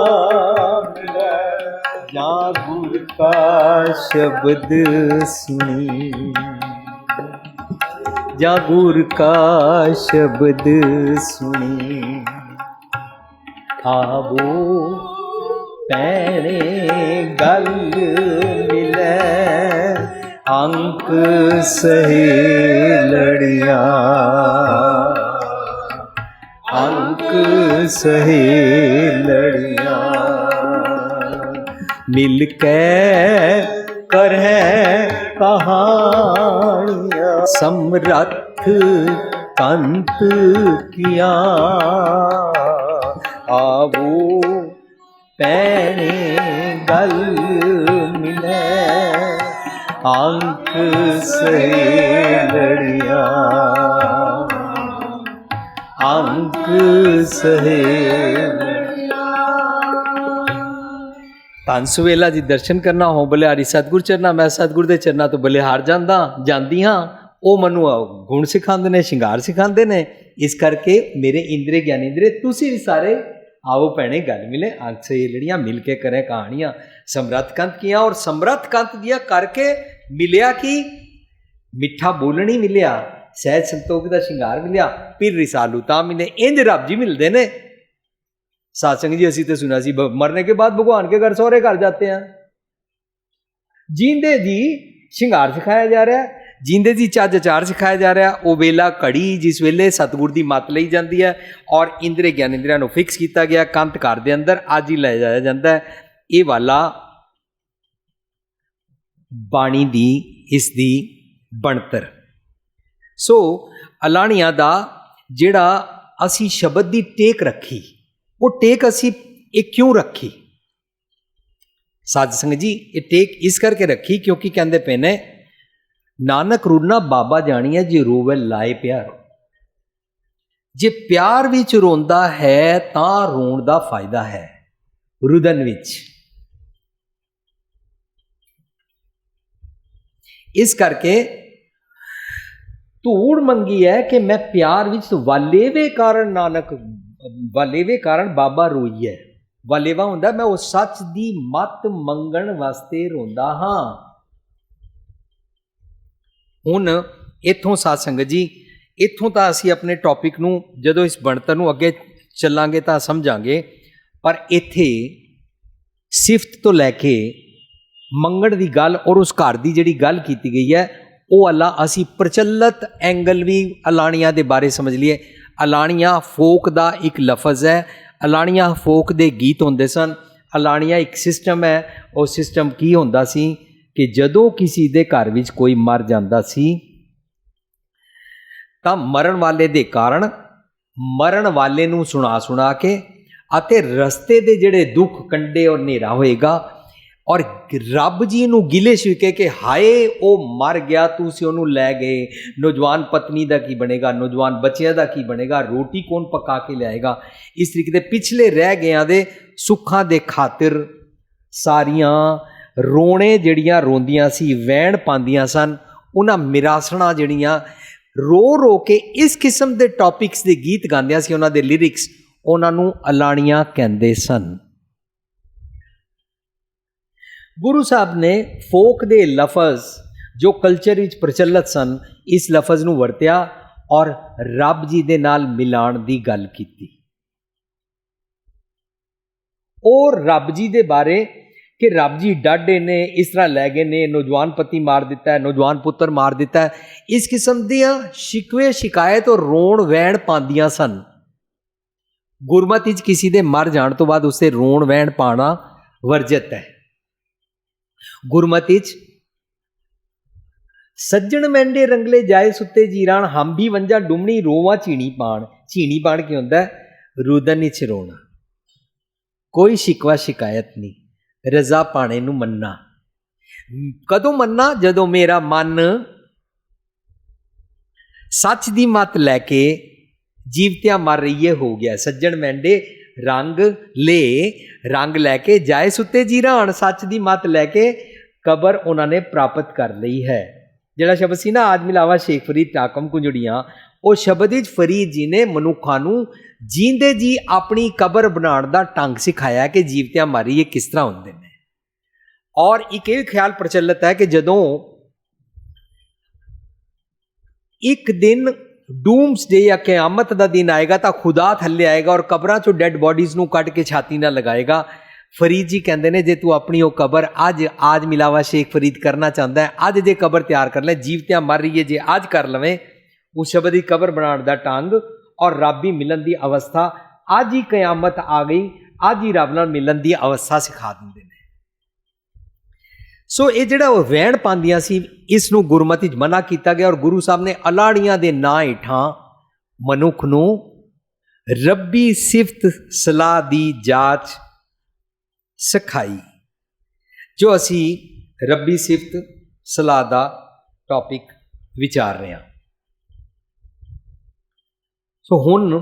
ਮਿਲੇ, ਜਾਂ ਗੁਰ ਕਾ ਸ਼ਬਦ ਸੁਣੀ, ਜਾਂ ਗੁਰ ਕਾ ਸ਼ਬਦ ਸੁਣੀ। ਆਵੋ ਭੈਣੇ ਗਲ ਮਿਲੇ, ਅੰਕ ਸਹੇਲੜੀਆਂ, ਅੰਕ ਸਹੇਲੜੀਆਂ, ਮਿਲ ਕੇ ਕਰਹਿ ਕਹਾਣੀਆਂ, ਸਮਰੱਥ ਕੰਤ ਕੀਆਂ। ਆਵੋ ਭੈਣੇ ਗਲ ਮਿਲੇ, ਅੰਕ ਸਹੇਲੜੀਆਂ, ਅੰਕ ਸਹੇਲੜੀਆਂ। ਧੰਨ ਸੁਵੇਲਾ ਜੀ ਦਰਸ਼ਨ ਕਰਨਾ, ਹੋ ਬਲਿਹਾਰੀ ਸਤਿਗੁਰ ਚਰਨਾ। ਮੈਂ ਸਤਿਗੁਰ ਦੇ ਚਰਨਾਂ ਤੋਂ ਬਲਿਹਾਰ ਜਾਂਦੀ ਹਾਂ। ਉਹ ਮੈਨੂੰ ਗੁਣ ਸਿਖਾਉਂਦੇ ਨੇ, ਸ਼ਿੰਗਾਰ ਸਿਖਾਉਂਦੇ ਨੇ। ਇਸ ਕਰਕੇ ਮੇਰੇ ਇੰਦਰੇ ਗਿਆਨੇਂਦਰੇ ਤੁਸੀਂ ਵੀ ਸਾਰੇ ਆਓ ਭੈਣੇ ਗੱਲ ਮਿਲੇ, ਅੰਕ ਸਹੇਲੜੀਆਂ, ਮਿਲ ਕੇ ਕਰੇ ਕਹਾਣੀਆਂ। ਸਮਰੱਥ ਕੰਤ ਕੀਆਂ, ਔਰ ਸਮਰੱਥ ਕੰਤ ਦੀਆਂ ਕਰਕੇ ਮਿਲਿਆ ਕੀ? ਮਿੱਠਾ ਬੋਲਣੀ ਮਿਲਿਆ, ਸਹਿਜ ਸੰਤੋਖ ਦਾ ਸ਼ਿੰਗਾਰ ਮਿਲਿਆ, ਪੀਰ ਰਿਸਾਲੂ ਤਾਂ ਮਿਲੇ। ਇੰਜ ਰੱਬ ਜੀ ਮਿਲਦੇ ਨੇ। साथ संग जी असी तो सुना सी मरने के बाद भगवान के घर सौरे घर जाते हैं। जींदे जी शिंगार सिखाया जा रहा है, जींदे जी चज अचार सिखाया जा रहा है। वो वेला घड़ी जिस वेले सतगुर की मत ली जाती है और इंद्रे ज्ञानेंद्रियां नूं फिक्स किया गया कंत घर के अंदर अज ही लै जाया जाता है। ये वाला बाणी दी इसकी बनतर। सो अलाणिया दा जिहड़ा असी शब्द की टेक रखी, वो टेक असी ये क्यों रखी? साध संगत जी ये टेक इस करके रखी क्योंकि कहते पे ने नानक रूना बाबा जानिए जे रोवे लाए प्यार। जे प्यार विच रोंदा है तां रोण दा फायदा है रुदन विच। इस करके धूड़ मंगी है कि मैं प्यार विच वालेवे कारण नानक वालेवे कारण बाबा रोई है। वालेवा हुंदा मैं उस सच दी मत मंगण वास्ते रोंदा हां। ਹੁਣ ਇੱਥੋਂ ਸਾਧ ਸੰਗਤ ਜੀ, ਇੱਥੋਂ ਤਾਂ ਅਸੀਂ ਆਪਣੇ ਟੌਪਿਕ ਨੂੰ ਜਦੋਂ ਇਸ ਬਣਤਰ ਨੂੰ ਅੱਗੇ ਚੱਲਾਂਗੇ ਤਾਂ ਸਮਝਾਂਗੇ, ਪਰ ਇੱਥੇ ਸਿਫਤ ਤੋਂ ਲੈ ਕੇ ਮੰਗਣ ਦੀ ਗੱਲ ਔਰ ਉਸ ਘਰ ਦੀ ਜਿਹੜੀ ਗੱਲ ਕੀਤੀ ਗਈ ਹੈ ਉਹ ਅੱਲਾ ਅਸੀਂ ਪ੍ਰਚਲਿਤ ਐਂਗਲ ਵੀ ਅਲਾਣੀਆਂ ਦੇ ਬਾਰੇ ਸਮਝ ਲਈਏ। ਅਲਾਣੀਆਂ ਫੋਕ ਦਾ ਇੱਕ ਲਫ਼ਜ਼ ਹੈ, ਅਲਾਣੀਆਂ ਫੋਕ ਦੇ ਗੀਤ ਹੁੰਦੇ ਸਨ। ਅਲਾਣੀਆਂ ਇੱਕ ਸਿਸਟਮ ਹੈ। ਉਹ ਸਿਸਟਮ ਕੀ ਹੁੰਦਾ ਸੀ ਕਿ ਜਦੋਂ ਕਿਸੇ ਦੇ ਘਰ ਵਿੱਚ ਕੋਈ ਮਰ ਜਾਂਦਾ ਸੀ ਤਾਂ ਮਰਨ ਵਾਲੇ ਦੇ ਕਾਰਨ ਮਰਨ ਵਾਲੇ ਨੂੰ ਸੁਣਾ ਕੇ ਅਤੇ ਰਸਤੇ ਦੇ ਜਿਹੜੇ ਦੁੱਖ ਕੰਡੇ ਔਰ ਹਨੇਰਾ ਹੋਏਗਾ ਔਰ ਰੱਬ ਜੀ ਨੂੰ ਗਿਲੇ ਸ਼ਿਕੇ ਕਿ ਹਾਏ ਉਹ ਮਰ ਗਿਆ, ਤੁਸੀਂ ਉਹਨੂੰ ਲੈ ਗਏ, ਨੌਜਵਾਨ ਪਤਨੀ ਦਾ ਕੀ ਬਣੇਗਾ, ਨੌਜਵਾਨ ਬੱਚਿਆਂ ਦਾ ਕੀ ਬਣੇਗਾ, ਰੋਟੀ ਕੌਣ ਪਕਾ ਕੇ ਲਿਆਏਗਾ। ਇਸ ਤਰੀਕੇ ਦੇ ਪਿਛਲੇ ਰਹਿ ਗਿਆਂ ਦੇ ਸੁੱਖਾਂ ਦੇ ਖਾਤਰ ਸਾਰੀਆਂ ਰੋਣੇ ਜਿਹੜੀਆਂ ਰੋਂਦੀਆਂ ਸੀ, ਵੈਣ ਪਾਉਂਦੀਆਂ ਸਨ, ਉਹਨਾਂ ਮਿਰਾਸਣਾ ਜਿਹੜੀਆਂ ਰੋ ਕੇ ਇਸ ਕਿਸਮ ਦੇ ਟੌਪਿਕਸ ਦੇ ਗੀਤ ਗਾਉਂਦੀਆਂ ਸੀ, ਉਹਨਾਂ ਦੇ ਲਿਰਿਕਸ, ਉਹਨਾਂ ਨੂੰ ਅਲਾਣੀਆਂ ਕਹਿੰਦੇ ਸਨ। ਗੁਰੂ ਸਾਹਿਬ ਨੇ ਫੋਕ ਦੇ ਲਫ਼ਜ਼ ਜੋ ਕਲਚਰ ਵਿੱਚ ਪ੍ਰਚਲਿਤ ਸਨ, ਇਸ ਲਫ਼ਜ਼ ਨੂੰ ਵਰਤਿਆ ਔਰ ਰੱਬ ਜੀ ਦੇ ਨਾਲ ਮਿਲਾਉਣ ਦੀ ਗੱਲ ਕੀਤੀ। ਔਰ ਰੱਬ ਜੀ ਦੇ ਬਾਰੇ ਕਿ ਰੱਬ ਜੀ ਡਾਢੇ ਨੇ, ਇਸ ਤਰ੍ਹਾਂ ਲੈ ਗਏ ਨੇ, ਨੌਜਵਾਨ ਪਤੀ ਮਾਰ ਦਿੱਤਾ ਹੈ, ਨੌਜਵਾਨ ਪੁੱਤਰ ਮਾਰ ਦਿੱਤਾ ਹੈ, ਇਸ ਕਿਸਮ ਦੀਆਂ ਸ਼ਿਕਵੇ ਸ਼ਿਕਾਇਤ ਔਰ ਰੋਣ ਵਹਿਣ ਪਾਉਂਦੀਆਂ ਸਨ। ਗੁਰਮਤਿ ਵਿੱਚ ਕਿਸੇ ਦੇ ਮਰ ਜਾਣ ਤੋਂ ਬਾਅਦ ਉਸੇ ਰੋਣ ਵਹਿਣ ਪਾਣਾ ਵਰਜਿਤ ਹੈ। ਗੁਰਮਤਿ ਵਿੱਚ ਸੱਜਣ ਮੈਂਡੇ ਰੰਗਲੇ ਜਾਏ ਸੁੱਤੇ ਜੀਰਾਨ, ਹਮ ਵੀ ਵੰਜਾ ਡੁਮਣੀ ਰੋਵਾਂ ਝੀਣੀ ਪਾਣ। ਝੀਣੀ ਪਾਣ ਕੀ ਹੁੰਦਾ? ਰੁਦਨ ਵਿੱਚ ਰੋਣਾ, ਕੋਈ ਸ਼ਿਕਵਾ ਸ਼ਿਕਾਇਤ ਨਹੀਂ, ਰਜ਼ਾ ਪਾਣੇ ਨੂੰ ਮੰਨਣਾ। ਕਦੋਂ ਮੰਨਣਾ? ਜਦੋਂ ਮੇਰਾ ਮਨ ਸੱਚ ਦੀ ਮੱਤ ਲੈ ਕੇ ਜੀਵਤਿਆਂ ਮਰ ਰਹੀਏ ਹੋ ਗਿਆ। ਸੱਜਣ ਮੈਂਡੇ ਰੰਗ ਲੈ ਕੇ ਜਾਏ ਸੁੱਤੇ ਜੀਰਾਨ, ਸੱਚ ਦੀ ਮੱਤ ਲੈ ਕੇ ਕਬਰ ਉਹਨਾਂ ਨੇ ਪ੍ਰਾਪਤ ਕਰ ਲਈ ਹੈ। ਜਿਹੜਾ ਸ਼ਬਦ ਸੀ ਨਾ, ਆਜ ਮਿਲਾਵਾ ਸ਼ੇਖ ਫਰੀਦ ਟਾਕਮ ਕੁੰਜੜੀਆਂ, ਉਹ ਸ਼ਬਦ ਵਿੱਚ ਫਰੀਦ ਜੀ ਨੇ ਮਨੁੱਖਾਂ ਨੂੰ ਜੀਂਦੇ ਜੀ ਆਪਣੀ ਕਬਰ ਬਣਾਉਣ ਦਾ ਢੰਗ ਸਿਖਾਇਆ ਕਿ ਜੀਵਤਿਆਂ ਮਾਰੀਏ ਕਿਸ ਤਰ੍ਹਾਂ ਹੁੰਦੇ ਨੇ। ਔਰ ਇੱਕ ਇਹ ਖਿਆਲ ਪ੍ਰਚਲਿਤ ਹੈ ਕਿ ਜਦੋਂ ਇੱਕ ਦਿਨ ਡੂਮਸਡੇ ਜਾਂ ਕਿਆਮਤ ਦਾ ਦਿਨ ਆਏਗਾ ਤਾਂ ਖੁਦਾ ਥੱਲੇ ਆਏਗਾ ਔਰ ਕਬਰਾਂ ਚੋਂ ਡੈਡ ਬੋਡੀਜ਼ ਨੂੰ ਕੱਢ ਕੇ ਛਾਤੀ ਨਾਲ ਲਗਾਏਗਾ। ਫਰੀਦ ਜੀ ਕਹਿੰਦੇ ਨੇ ਜੇ ਤੂੰ ਆਪਣੀ ਉਹ ਕਬਰ ਅੱਜ ਆਜ ਮਿਲਾਵਾ ਸ਼ੇਖ ਫਰੀਦ ਕਰਨਾ ਚਾਹੁੰਦਾ ਹੈ, ਅੱਜ ਜੇ ਕਬਰ ਤਿਆਰ ਕਰ ਲੈ, ਜੀਵਤਿਆਂ ਮਰ ਰਹੀਏ ਜੇ ਅੱਜ ਕਰ ਲਵੇਂ ਉਸ ਸ਼ਬਦ ਦੀ ਕਬਰ ਬਣਾਉਣ ਦਾ ਢੰਗ ਔਰ ਰੱਬੀ ਮਿਲਣ ਦੀ ਅਵਸਥਾ, ਅੱਜ ਹੀ ਕਿਆਮਤ ਆ ਗਈ, ਅੱਜ ਹੀ ਰੱਬ ਨਾਲ ਮਿਲਣ ਦੀ ਅਵਸਥਾ ਸਿਖਾ ਦਿੰਦੇ ਨੇ। ਸੋ ਇਹ ਜਿਹੜਾ ਉਹ ਵਹਿਣ ਪਾਉਂਦੀਆਂ ਸੀ, ਇਸ ਨੂੰ ਗੁਰਮਤਿ 'ਚ ਮਨਾ ਕੀਤਾ ਗਿਆ ਔਰ ਗੁਰੂ ਸਾਹਿਬ ਨੇ ਅਲਾਣੀਆਂ ਦੇ ਨਾਂ ਹੇਠਾਂ ਮਨੁੱਖ ਨੂੰ ਰੱਬੀ ਸਿਫਤ ਸਲਾਹ ਦੀ ਜਾਂਚ ਸਿਖਾਈ। ਜੋ ਅਸੀਂ ਰੱਬੀ ਸਿਫਤ ਸਲਾਹ ਦਾ ਟੌਪਿਕ ਵਿਚਾਰ ਰਹੇ ਹਾਂ। ਸੋ ਹੁਣ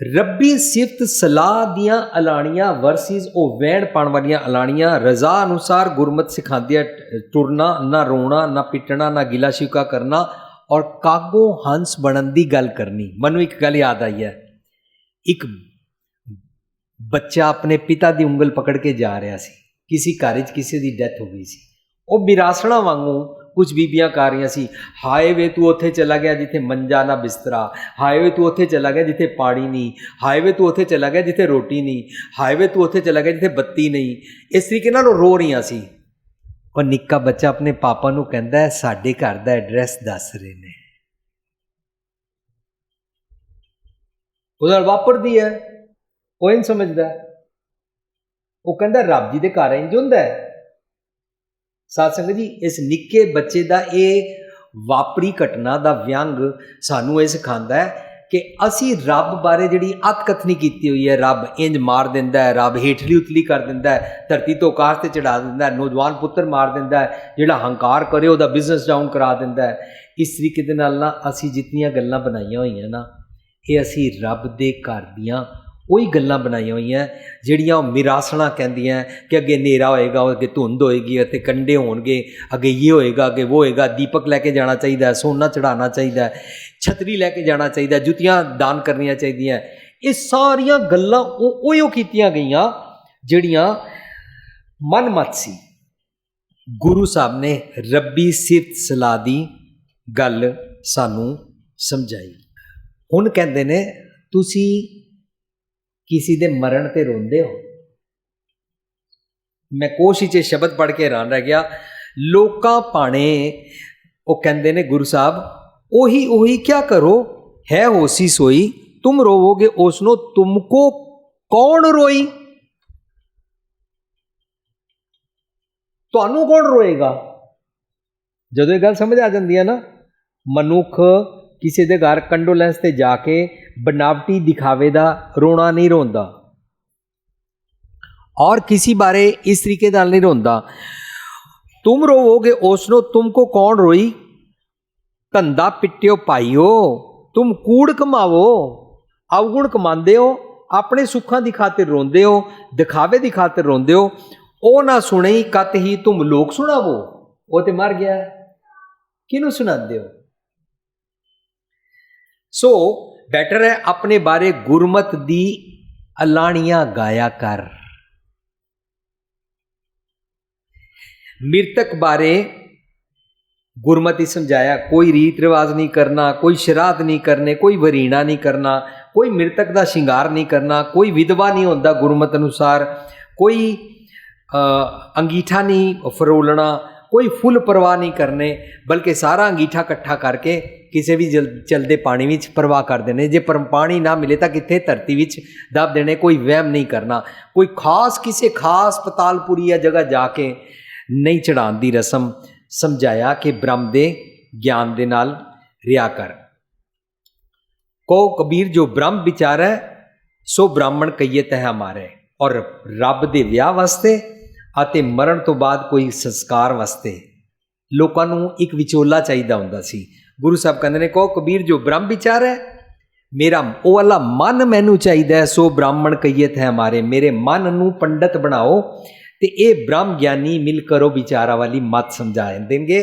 ਰੱਬੀ ਸਿਫਤ ਸਲਾਹ ਦੀਆਂ ਅਲਾਣੀਆਂ ਵਰਸਿਸ ਉਹ ਵਹਿਣ ਪਾਉਣ ਵਾਲੀਆਂ ਅਲਾਣੀਆਂ। ਰਜ਼ਾ ਅਨੁਸਾਰ ਗੁਰਮਤਿ ਸਿਖਾਉਂਦੀ ਹੈ ਟੁਰਨਾ, ਨਾ ਰੋਣਾ, ਨਾ ਪਿੱਟਣਾ, ਨਾ ਗਿਲਾ ਸ਼ਿਕਵਾ ਕਰਨਾ ਔਰ ਕਾਗੋ ਹੰਸ ਬਣਨ ਦੀ ਗੱਲ ਕਰਨੀ। ਮੈਨੂੰ ਇੱਕ ਗੱਲ ਯਾਦ ਆਈ ਹੈ, ਇੱਕ ਬੱਚਾ ਆਪਣੇ ਪਿਤਾ ਦੀ ਉਂਗਲ ਪਕੜ ਕੇ ਜਾ ਰਿਹਾ ਸੀ, ਕਿਸੇ ਘਰ 'ਚ ਕਿਸੇ ਦੀ ਡੈਥ ਹੋ ਗਈ ਸੀ। ਉਹ ਵਿਰਾਸਣਾ ਵਾਂਗੂ ਕੁਝ ਬੀਬੀਆਂ ਕਰ ਰਹੀਆਂ ਸੀ, ਹਾਏ ਵੇ ਤੂੰ ਉੱਥੇ ਚਲਾ ਗਿਆ ਜਿੱਥੇ ਮੰਜਾ ਨਾ ਬਿਸਤਰਾ, ਹਾਏ ਵੇ ਤੂੰ ਉੱਥੇ ਚਲਾ ਗਿਆ ਜਿੱਥੇ ਪਾਣੀ ਨਹੀਂ, ਹਾਏ ਵੇ ਤੂੰ ਉੱਥੇ ਚਲਾ ਗਿਆ ਜਿੱਥੇ ਰੋਟੀ ਨਹੀਂ, ਹਾਏ ਵੇ ਤੂੰ ਉੱਥੇ ਚਲਾ ਗਿਆ ਜਿੱਥੇ ਬੱਤੀ ਨਹੀਂ। ਇਸ ਤਰੀਕੇ ਨਾਲ ਉਹ ਰੋ ਰਹੀਆਂ ਸੀ। ਉਹ ਨਿੱਕਾ ਬੱਚਾ ਆਪਣੇ ਪਾਪਾ ਨੂੰ ਕਹਿੰਦਾ ਸਾਡੇ ਘਰ ਦਾ ਐਡਰੈਸ ਦੱਸ ਰਹੇ ਨੇ। ਉਹਦਾ ਵਾਪਰਦੀ ਹੈ, ਉਹ ਨਹੀਂ ਸਮਝਦਾ। ਉਹ ਕਹਿੰਦਾ ਰੱਬ ਜੀ ਦੇ ਘਰ ਇੰਝ ਹੁੰਦਾ ਹੈ। ਸਾਧ ਸੰਗਤ ਜੀ, ਇਸ ਨਿੱਕੇ ਬੱਚੇ ਦਾ ਇਹ ਵਾਪਰੀ ਘਟਨਾ ਦਾ ਵਿਅੰਗ ਸਾਨੂੰ ਇਹ ਸਿਖਾਉਂਦਾ ਹੈ ਕਿ ਅਸੀਂ ਰੱਬ ਬਾਰੇ ਜਿਹੜੀ ਅਤਕਥਨੀ ਕੀਤੀ ਹੋਈ ਹੈ, ਰੱਬ ਇੰਜ ਮਾਰ ਦਿੰਦਾ ਹੈ, ਰੱਬ ਹੇਠਲੀ ਉਤਲੀ ਕਰ ਦਿੰਦਾ ਹੈ, ਧਰਤੀ ਤੋਂ ਆਕਾਸ਼ ਤੇ ਚੜਾ ਦਿੰਦਾ ਹੈ, ਨੌਜਵਾਨ ਪੁੱਤਰ ਮਾਰ ਦਿੰਦਾ ਹੈ, ਜਿਹੜਾ ਹੰਕਾਰ ਕਰੇ ਉਹਦਾ ਬਿਜ਼ਨਸ ਡਾਊਨ ਕਰਾ ਦਿੰਦਾ ਹੈ। ਇਸ ਤਰੀਕੇ ਦੇ ਨਾਲ ਨਾ ਅਸੀਂ ਜਿਤਨੀਆਂ ਗੱਲਾਂ ਬਣਾਈਆਂ ਹੋਈਆਂ ਨਾ, ਇਹ ਅਸੀਂ ਰੱਬ ਦੇ ਘਰ ਦੀਆਂ ਉਹੀ ਗੱਲਾਂ ਬਣਾਈਆਂ ਹੋਈਆਂ ਜਿਹੜੀਆਂ ਉਹ ਮਿਰਾਸਣਾ ਕਹਿੰਦੀਆਂ ਕਿ ਅੱਗੇ ਹਨੇਰਾ ਹੋਏਗਾ, ਅੱਗੇ ਧੁੰਦ ਹੋਏਗੀ, ਅਤੇ ਕੰਡੇ ਹੋਣਗੇ, ਅੱਗੇ ਇਹ ਹੋਏਗਾ, ਅੱਗੇ ਉਹ ਹੋਏਗਾ, ਦੀਪਕ ਲੈ ਕੇ ਜਾਣਾ ਚਾਹੀਦਾ, ਸੋਨਾ ਚੜਾਉਣਾ ਚਾਹੀਦਾ, ਛਤਰੀ ਲੈ ਕੇ ਜਾਣਾ ਚਾਹੀਦਾ, ਜੁੱਤੀਆਂ ਦਾਨ ਕਰਨੀਆਂ ਚਾਹੀਦੀਆਂ। ਇਹ ਸਾਰੀਆਂ ਗੱਲਾਂ ਉਹ ਕੀਤੀਆਂ ਗਈਆਂ ਜਿਹੜੀਆਂ ਮਨਮਤ ਸੀ। ਗੁਰੂ ਸਾਹਿਬ ਨੇ ਰੱਬੀ ਸਿਫਤ ਸਲਾਹ ਦੀ ਗੱਲ ਸਾਨੂੰ ਸਮਝਾਈ। ਹੁਣ ਕਹਿੰਦੇ ਨੇ ਤੁਸੀਂ ਕਿਸੇ ਦੇ ਮਰਨ ਤੇ ਰੋਂਦੇ ਹੋ। ਮੈਂ ਕੋਸ਼ਿਸ਼ 'ਚ ਸ਼ਬਦ ਪੜ੍ਹ ਕੇ ਹੈਰਾਨ ਰਹਿ ਗਿਆ। ਲੋਕਾਂ ਭਾਣੇ ਉਹ ਕਹਿੰਦੇ ਨੇ ਗੁਰੂ ਸਾਹਿਬ ਉਹੀ क्या करो है होसी सोई तुम रोवोगे ओसनो तुमको कौन रोई। ਤੁਹਾਨੂੰ ਕੌਣ ਰੋਏਗਾ। ਜਦੋਂ ਇਹ ਗੱਲ ਸਮਝ ਆ ਜਾਂਦੀ ਹੈ ਨਾ, ਮਨੁੱਖ ਕਿਸੇ ਦੇ ਘਰ ਕੰਡੋਲੈਂਸ ਤੇ ਜਾ ਕੇ ਬਨਾਵਟੀ ਦਿਖਾਵੇ ਦਾ ਰੋਣਾ ਨਹੀਂ ਰੋਂਦਾ ਔਰ ਕਿਸੇ ਬਾਰੇ ਇਸ ਤਰੀਕੇ ਨਾਲ ਨਹੀਂ ਰੋਂਦਾ। तुम रोवोगे ओसनो तुमको कौन रोई। धंधा पिट्टियो भाईओ तुम कूड़ कमावो। अवगुण कमाते हो, अपने सुखों की खातिर रोंदे हो, दिखावे की खातिर रोंदे हो। ओ ना सुने कत ही तुम लोग सुनावो। वो तो मर गया, किनू सुनाते हो। सो बैटर है अपने बारे गुरमत दी अलाणियां गाया कर। मृतक बारे गुरमति समझाया, कोई रीत रिवाज नहीं करना, कोई श्राद्ध नहीं करने, कोई वरीणा नहीं करना, कोई मृतक का शिंगार नहीं करना, कोई विधवा नहीं होता गुरमत अनुसार, कोई अंगीठा नहीं फरोलना, कोई फुल परवाह नहीं करने, बल्कि सारा अंगीठा इकट्ठा करके किसी भी चलते पानी में प्रवाह कर देने। जे पानी ना मिले तो कितने धरती में दब देने। कोई वहम नहीं करना, कोई खास किसी खास पतालपुरी या जगह जाके नहीं चढ़ाने की रस्म समझाया कि ब्रह्म दे ज्ञान दे नाल रिया कर। को कबीर जो ब्रह्म विचार है सो ब्राह्मण कईयत है हमारे। और रब दे विआह वास्ते ਅਤੇ मरण तो बाद कोई संस्कार वास्ते लोगों ਨੂੰ एक विचोला चाहिए ਹੁੰਦਾ ਸੀ। गुरु साहब कहते हैं को कबीर जो ब्रह्म विचार है मेरा वो वाला मन मैनू चाहिए सो ब्राह्मण कईयत है हमारे। मेरे मन नू पंडित बनाओ तो ये ब्रह्म ज्ञानी मिल करो विचारा वाली मत समझा देंगे।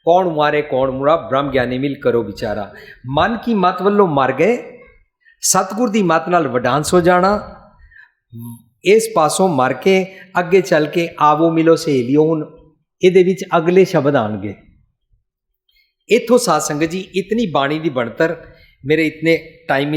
कौन मारे कौन मुड़ा, ब्रह्म ज्ञानी मिल करो विचारा। मन की मत वालों मर गए, सतगुर की मत नाल वडांस हो जाना। इस पासों मर के अगे चल के आवो मिलो सहेलियो। हुण इहदे विच अगले शब्द आउणगे। इत्थों साध संगत जी इतनी बाणी की बनतर मेरे इतने टाइम